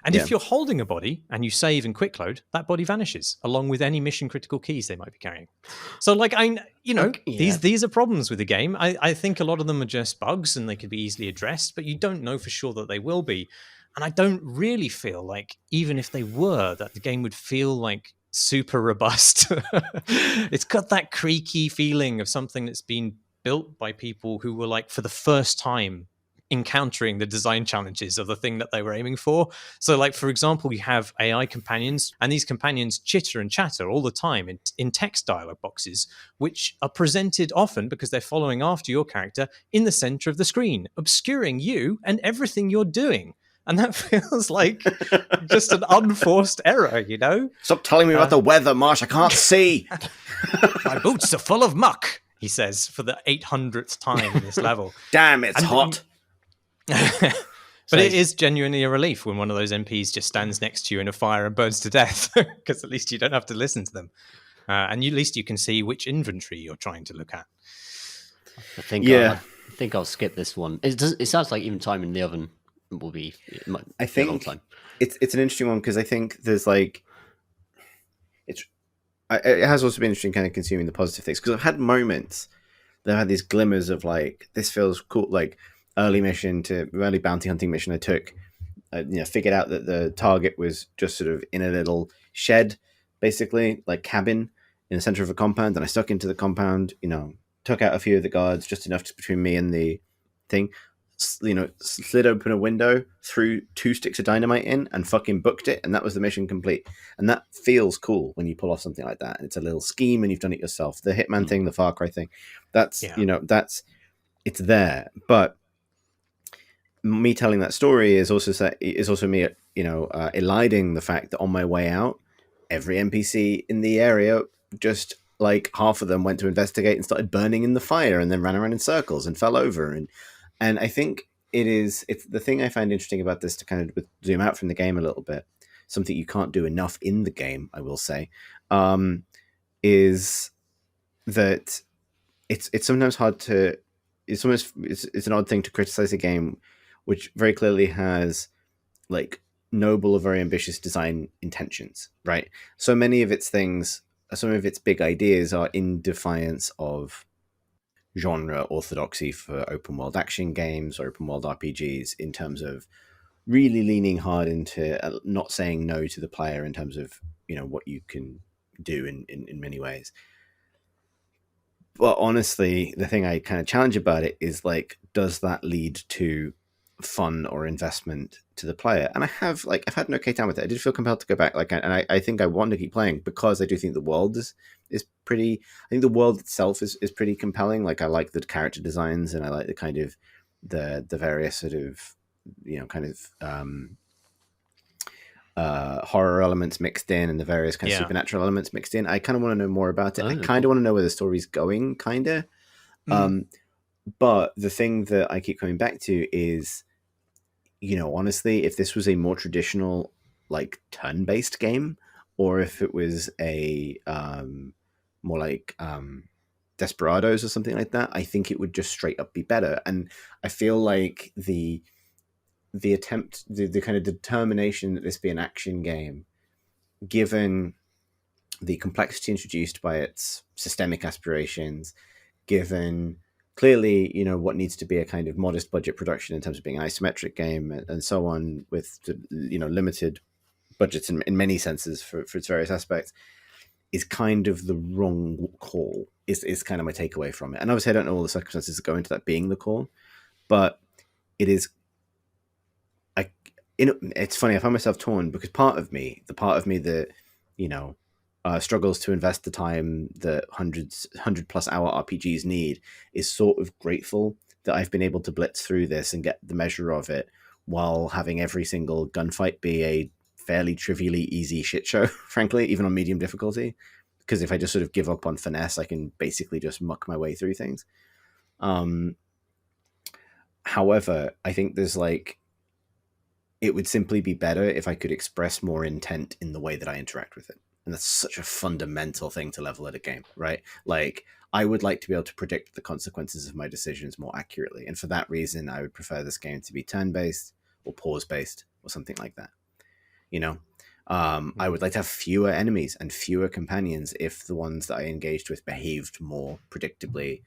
And if you're holding a body and you save and quick load, that body vanishes along with any mission critical keys they might be carrying. So like, these are problems with the game. I think a lot of them are just bugs and they could be easily addressed, but you don't know for sure that they will be. And I don't really feel like, even if they were, that the game would feel like super robust. It's got that creaky feeling of something that's been built by people who were like, for the first time, encountering the design challenges of the thing that they were aiming for. So like, for example, you have AI companions, and these companions chitter and chatter all the time in text dialogue boxes, which are presented often, because they're following after your character, in the center of the screen, obscuring you and everything you're doing. And that feels like just an unforced error, Stop telling me about the weather, Marsh. I can't see. My boots are full of muck, he says for the 800th time in this level. Damn, it's hot. But it is genuinely a relief when one of those MPs just stands next to you in a fire and burns to death, because at least you don't have to listen to them. And at least you can see which inventory you're trying to look at. I think I'll skip this one. It sounds like even time in the oven will be. I think a long time. It's an interesting one, because I think there's like it has also been interesting, kind of consuming the positive things, because I've had moments that I've had these glimmers of like, this feels cool, like early bounty hunting mission I took. Figured out that the target was just sort of in a little shed, basically like cabin in the center of a compound, and I stuck into the compound, took out a few of the guards, just enough between me and the thing, slid open a window, threw 2 sticks of dynamite in, and fucking booked it, and that was the mission complete. And that feels cool when you pull off something like that, and it's a little scheme and you've done it yourself. The Hitman thing, the Far Cry thing, that's it's there. But me telling that story is also me eliding the fact that on my way out, every NPC in the area, just like half of them, went to investigate and started burning in the fire, and then ran around in circles and fell over. And I think it's the thing I find interesting about this, to kind of zoom out from the game a little bit, something you can't do enough in the game, I will say, is that it's sometimes hard to, it's an odd thing to criticize a game which very clearly has like noble or very ambitious design intentions, right? Some of its big ideas are in defiance of genre orthodoxy for open world action games or open world RPGs in terms of really leaning hard into not saying no to the player in terms of, you know, what you can do in many ways. But honestly, the thing I kind of challenge about it is like, does that lead to fun or investment to the player? And I've had an okay time with it. I did feel compelled to go back, and I think I want to keep playing because I do think the world is pretty. I think the world itself is pretty compelling. Like, I like the character designs, and I like the kind of the various sort of, you know, kind of horror elements mixed in and the various kind of supernatural elements mixed in. I kind of want to know more about it. I kind of want to know where the story's going, kind of. But the thing that I keep coming back to is, you know, honestly, if this was a more traditional, like, turn-based game, or if it was a more like Desperados or something like that, I think it would just straight up be better. And I feel like the attempt, the kind of determination that this be an action game, given the complexity introduced by its systemic aspirations, given clearly, you know, what needs to be a kind of modest budget production in terms of being an isometric game and so on, with, you know, limited budgets in many senses for its various aspects, is kind of the wrong call, is kind of my takeaway from it. And obviously I don't know all the circumstances that go into that being the call, but it is, it's funny, I find myself torn because the part of me that, you know, struggles to invest the time that 100+ hour RPGs need, is sort of grateful that I've been able to blitz through this and get the measure of it while having every single gunfight be a fairly trivially easy shit show, frankly, even on medium difficulty. Because if I just sort of give up on finesse, I can basically just muck my way through things. However, I think there's like, it would simply be better if I could express more intent in the way that I interact with it. And that's such a fundamental thing to level at a game, right? Like, I would like to be able to predict the consequences of my decisions more accurately. And for that reason, I would prefer this game to be turn-based or pause-based or something like that. You know, I would like to have fewer enemies and fewer companions if the ones that I engaged with behaved more predictably.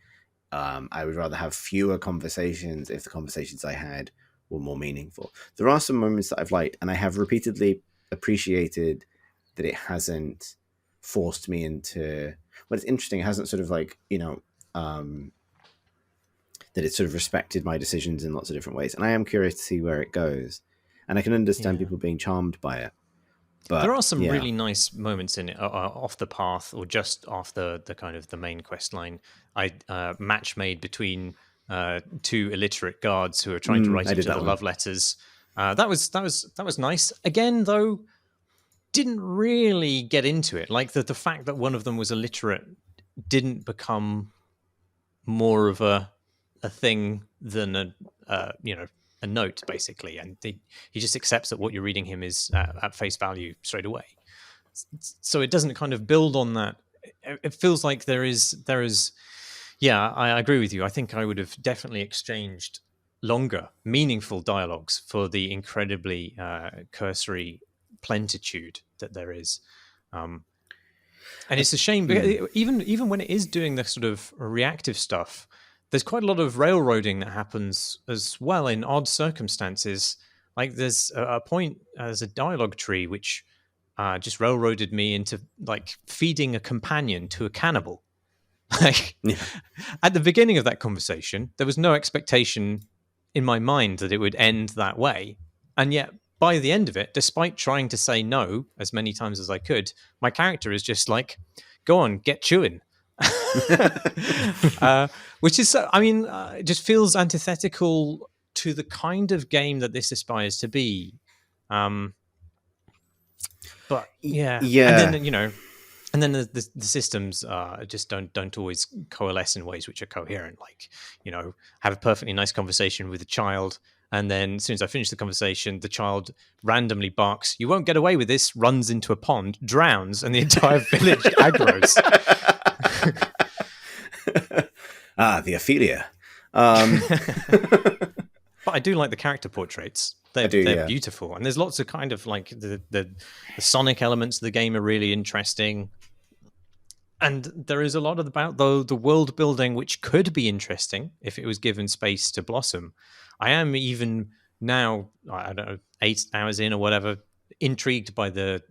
I would rather have fewer conversations if the conversations I had were more meaningful. There are some moments that I've liked, and I have repeatedly appreciated that it hasn't forced me into, well, it's interesting, it hasn't sort of like, you know, that it sort of respected my decisions in lots of different ways. And I am curious to see where it goes. And I can understand people being charmed by it. But there are some really nice moments in it, off the path or just off the kind of the main quest line. Match made between two illiterate guards who are trying to write each other love letters. That was nice. Again, though, didn't really get into it. Like the fact that one of them was illiterate didn't become more of a thing than a note, basically, and he just accepts that what you're reading him is at face value straight away. So it doesn't kind of build on that. It feels like there is. Yeah, I agree with you. I think I would have definitely exchanged longer, meaningful dialogues for the incredibly cursory plentitude that there is. And it's a shame, because even when it is doing the sort of reactive stuff, there's quite a lot of railroading that happens as well in odd circumstances. Like there's a point, there's a dialogue tree which just railroaded me into like feeding a companion to a cannibal. Like at the beginning of that conversation, there was no expectation in my mind that it would end that way. And yet by the end of it, despite trying to say no as many times as I could, my character is just like, go on, get chewing. Which is, it just feels antithetical to the kind of game that this aspires to be. But yeah. And then, and then the systems just don't always coalesce in ways which are coherent. Like, have a perfectly nice conversation with a child, and then as soon as I finish the conversation, the child randomly barks, "You won't get away with this," runs into a pond, drowns, and the entire village aggros. The Ophelia. But I do like the character portraits. They're beautiful, and there's lots of kind of like the sonic elements of the game are really interesting. And there is a lot about the world building which could be interesting if it was given space to blossom. I am even now, I don't know, 8 hours in or whatever, intrigued by the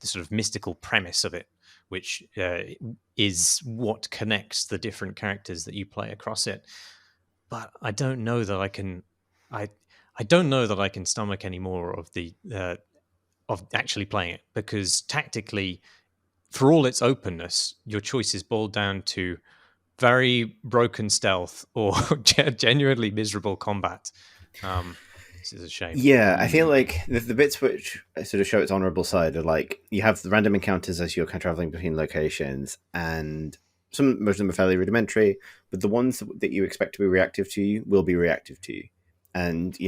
sort of mystical premise of it, which is what connects the different characters that you play across it. But I don't know that I can. I don't know that I can stomach any more of the of actually playing it, because tactically, for all its openness, your choices boil down to very broken stealth or genuinely miserable combat. This is a shame. Yeah, I feel like the bits which sort of show its honorable side are like you have the random encounters as you're kind of traveling between locations, and most of them are fairly rudimentary, but the ones that you expect to be reactive to you will be reactive to you, and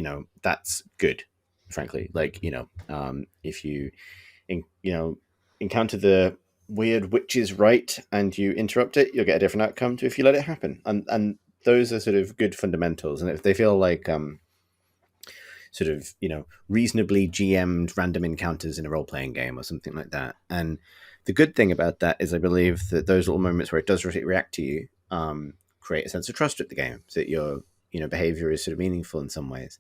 that's good, frankly. Like if you encounter the weird witch's right and you interrupt it, you'll get a different outcome to if you let it happen, and those are sort of good fundamentals, and if they feel like sort of reasonably GM'd random encounters in a role-playing game or something like that. And the good thing about that is I believe that those little moments where it does react to you create a sense of trust at the game, so that your behavior is sort of meaningful in some ways.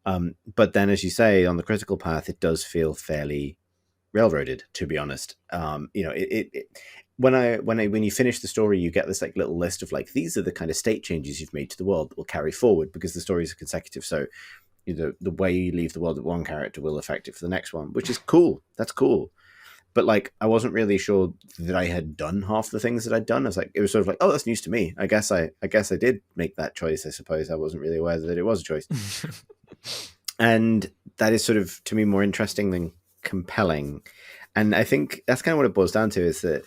But then, as you say, on the critical path, it does feel fairly railroaded, to be honest. When you finish the story, you get this like little list of like, these are the kind of state changes you've made to the world that will carry forward, because the stories are consecutive. So the way you leave the world with one character will affect it for the next one, which is cool. That's cool. But like, I wasn't really sure that I had done half the things that I'd done. I was like, it was sort of like, oh, that's news to me. I guess I did make that choice. I suppose I wasn't really aware that it was a choice. And that is sort of, to me, more interesting than compelling. And I think that's kind of what it boils down to, is that,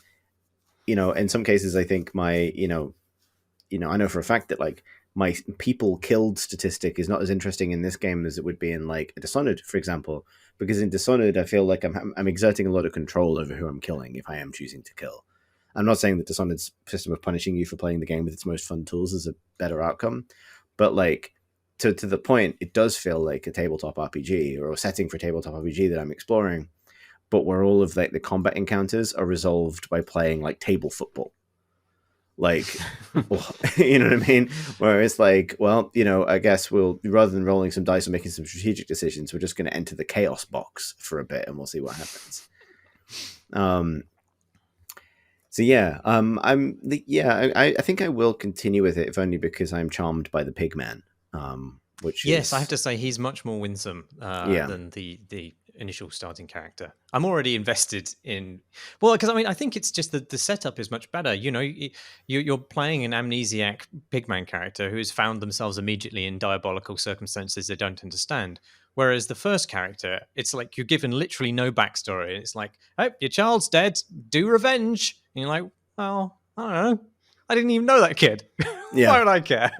in some cases, I think my, I know for a fact that like my people killed statistic is not as interesting in this game as it would be in like a Dishonored, for example, because in Dishonored, I feel like I'm exerting a lot of control over who I'm killing if I am choosing to kill. I'm not saying that Dishonored's system of punishing you for playing the game with its most fun tools is a better outcome, but like to the point, it does feel like a tabletop RPG or a setting for a tabletop RPG that I'm exploring, but where all of like the combat encounters are resolved by playing like table football. Like, you know what I mean? Where it's like, well, I guess we'll, rather than rolling some dice and making some strategic decisions, we're just going to enter the chaos box for a bit and we'll see what happens. So yeah, I think I will continue with it, if only because I'm charmed by the Pigman. I have to say he's much more winsome than the initial starting character. I'm already invested in, because I think it's just that the setup is much better. You're playing an amnesiac Pigman character who has found themselves immediately in diabolical circumstances they don't understand. Whereas the first character, it's like you're given literally no backstory. It's like, oh, your child's dead, do revenge. And you're like, well, I don't know. I didn't even know that kid. Yeah. Why would I care?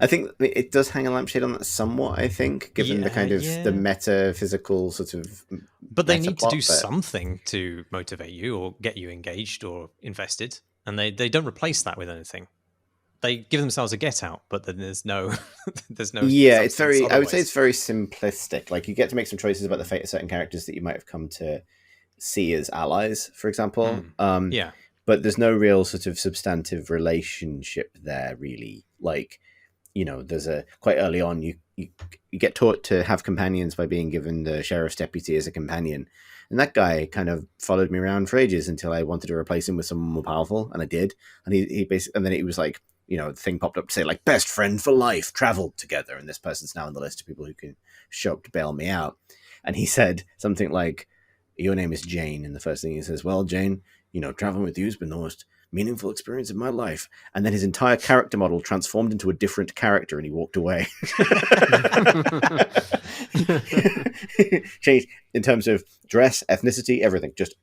I think it does hang a lampshade on that somewhat, I think, given the kind of the metaphysical sort of... But they need to do something to motivate you or get you engaged or invested, and they don't replace that with anything. They give themselves a get out, but then there's no... Yeah, it's very... I would say it's very simplistic. Like, you get to make some choices about the fate of certain characters that you might have come to see as allies, for example. But there's no real sort of substantive relationship there, really. Like... there's quite early on, you get taught to have companions by being given the sheriff's deputy as a companion. And that guy kind of followed me around for ages until I wanted to replace him with someone more powerful. And I did. And he basically, and then it was like, the thing popped up to say like, best friend for life, traveled together. And this person's now on the list of people who can show up to bail me out. And he said something like, your name is Jane. And the first thing he says, well, Jane, traveling with you has been the most meaningful experience of my life. And then his entire character model transformed into a different character and he walked away. Changed in terms of dress, ethnicity, everything. Just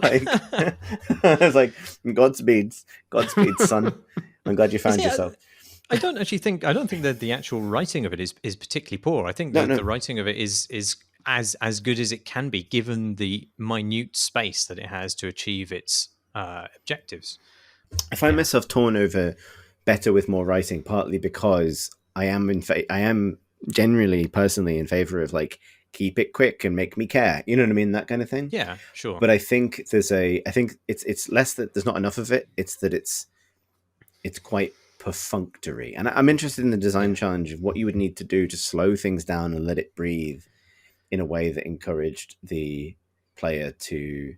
like I was like, Godspeed, son. I'm glad you found yourself. I don't think that the actual writing of it is particularly poor. I think the writing of it is as good as it can be, given the minute space that it has to achieve its objectives. I find myself torn over better with more writing, partly because I am generally personally in favor of like keep it quick and make me care. You know what I mean? That kind of thing. Yeah, sure. But I think it's less that there's not enough of it. It's that it's quite perfunctory. And I'm interested in the design challenge of what you would need to do to slow things down and let it breathe in a way that encouraged the player to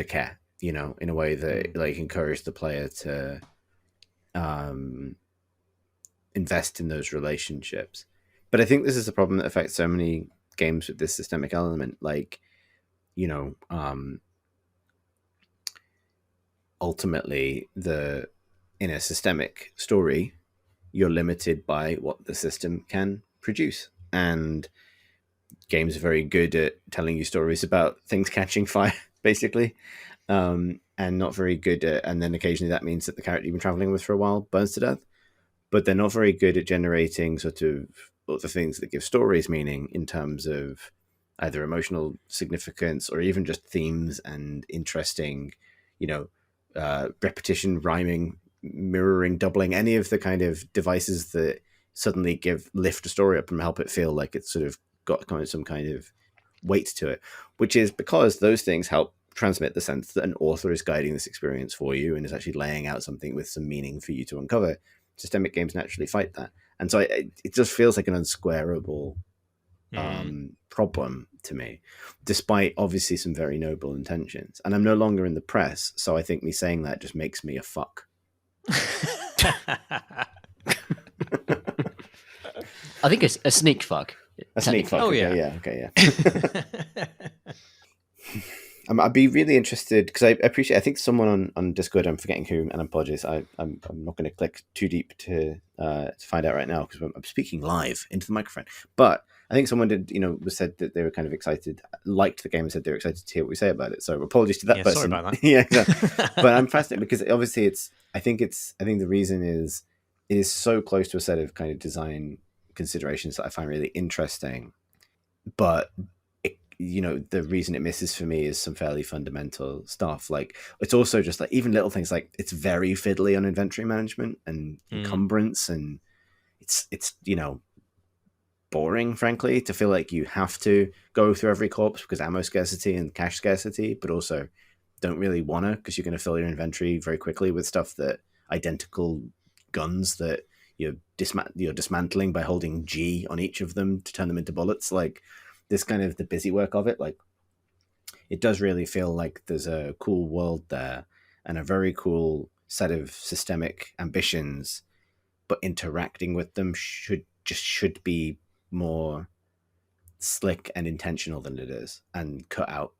care, you know, in a way that like encouraged the player to invest in those relationships. But I think this is a problem that affects so many games with this systemic element. Like, you know, ultimately in a systemic story, you're limited by what the system can produce. And games are very good at telling you stories about things catching fire, basically. And not very good at, and then occasionally that means that the character you've been traveling with for a while burns to death. But they're not very good at generating sort of other things that give stories meaning in terms of either emotional significance or even just themes and interesting, you know, repetition, rhyming, mirroring, doubling, any of the kind of devices that suddenly lift a story up and help it feel like it's sort of got kind of some kind of weight to it, which is because those things help transmit the sense that an author is guiding this experience for you and is actually laying out something with some meaning for you to uncover. Systemic games naturally fight that. And so it just feels like an unsquarable problem to me, despite obviously some very noble intentions. And I'm no longer in the press, so I think me saying that just makes me a fuck. I think it's a sneak fuck. A sneak fuck. Oh, okay, yeah. Okay, yeah. I'd be really interested because I appreciate. I think someone on Discord. I'm forgetting who, and I apologize. I'm not going to click too deep to find out right now because I'm speaking live into the microphone. But I think someone did, said that they were kind of excited, liked the game, and said they were excited to hear what we say about it. So apologies to that person. Sorry about that. Yeah, exactly. But I'm fascinated because obviously I think the reason is it is so close to a set of kind of design considerations that I find really interesting, but the reason it misses for me is some fairly fundamental stuff. Like it's also just like even little things like it's very fiddly on inventory management and encumbrance, and it's boring, frankly, to feel like you have to go through every corpse because ammo scarcity and cash scarcity, but also don't really want to because you're going to fill your inventory very quickly with stuff that identical guns that you're dismantling by holding G on each of them to turn them into bullets. Like this kind of the busy work of it, like it does really feel like there's a cool world there and a very cool set of systemic ambitions, but interacting with them should be more slick and intentional than it is, and cut out,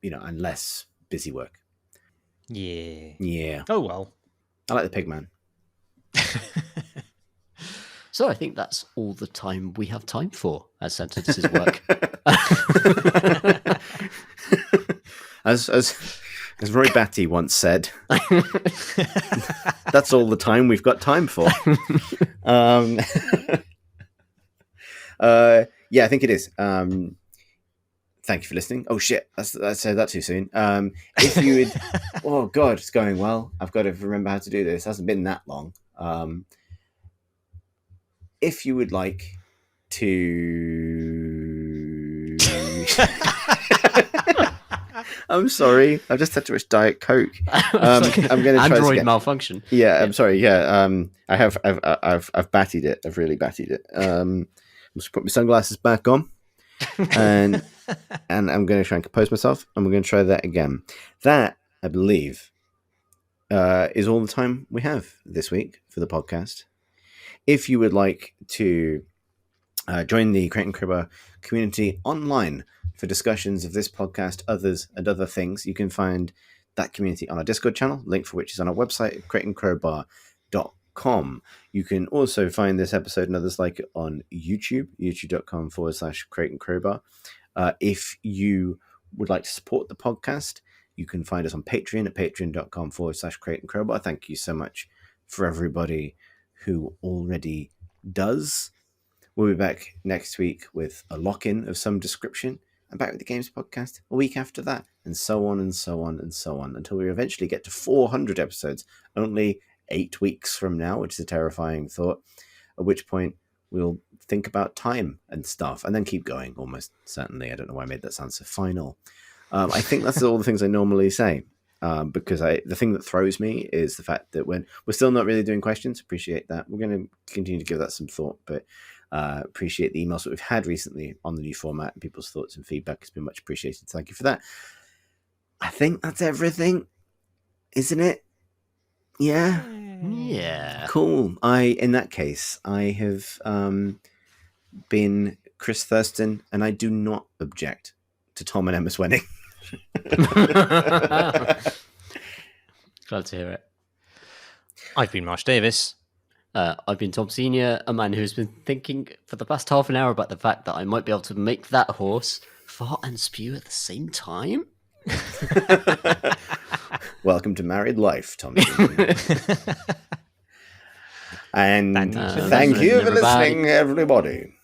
and less busy work. Yeah. Oh well. I like the pig man. So I think that's all the time we have time for as sentences work. As Roy Batty once said, that's all the time we've got time for. Yeah, I think it is. Thank you for listening. Oh shit, I said that too soon. If you would, oh god, it's going well. I've got to remember how to do this. It hasn't been that long. If you would like to, I'm sorry, I've just had too much Diet Coke. I'm going to try Android malfunction. Yeah, I'm sorry. Yeah, I've battied it. I've really battied it. I'm just put my sunglasses back on, and I'm going to try and compose myself. And we're going to try that again. That, I believe, is all the time we have this week for the podcast. If you would like to join the Crate and Crowbar community online for discussions of this podcast, others, and other things, you can find that community on our Discord channel, link for which is on our website, crateandcrowbar.com. You can also find this episode and others like it on YouTube, youtube.com/Crate and Crowbar. If you would like to support the podcast, you can find us on Patreon at patreon.com/Crate and Crowbar. Thank you so much for everybody who already does. We'll be back next week with a lock-in of some description, and back with the Games Podcast a week after that, and so on and so on and so on, until we eventually get to 400 episodes, only 8 weeks from now, which is a terrifying thought, at which point we'll think about time and stuff, and then keep going. Almost certainly. I don't know why I made that sound so final. I think that's all the things I normally say. Because the thing that throws me is the fact that when we're still not really doing questions, appreciate that. We're going to continue to give that some thought, but appreciate the emails that we've had recently on the new format, and people's thoughts and feedback has been much appreciated. Thank you for that. I think that's everything, isn't it? Yeah. Yeah. Cool. In that case, I have been Chris Thurston, and I do not object to Tom and Emma's wedding. Glad to hear it. I've been Marsh Davis. I've been Tom Senior, a man who's been thinking for the past half an hour about the fact that I might be able to make that horse fart and spew at the same time. Welcome to married life, Tom Senior. And thank you for listening, everybody.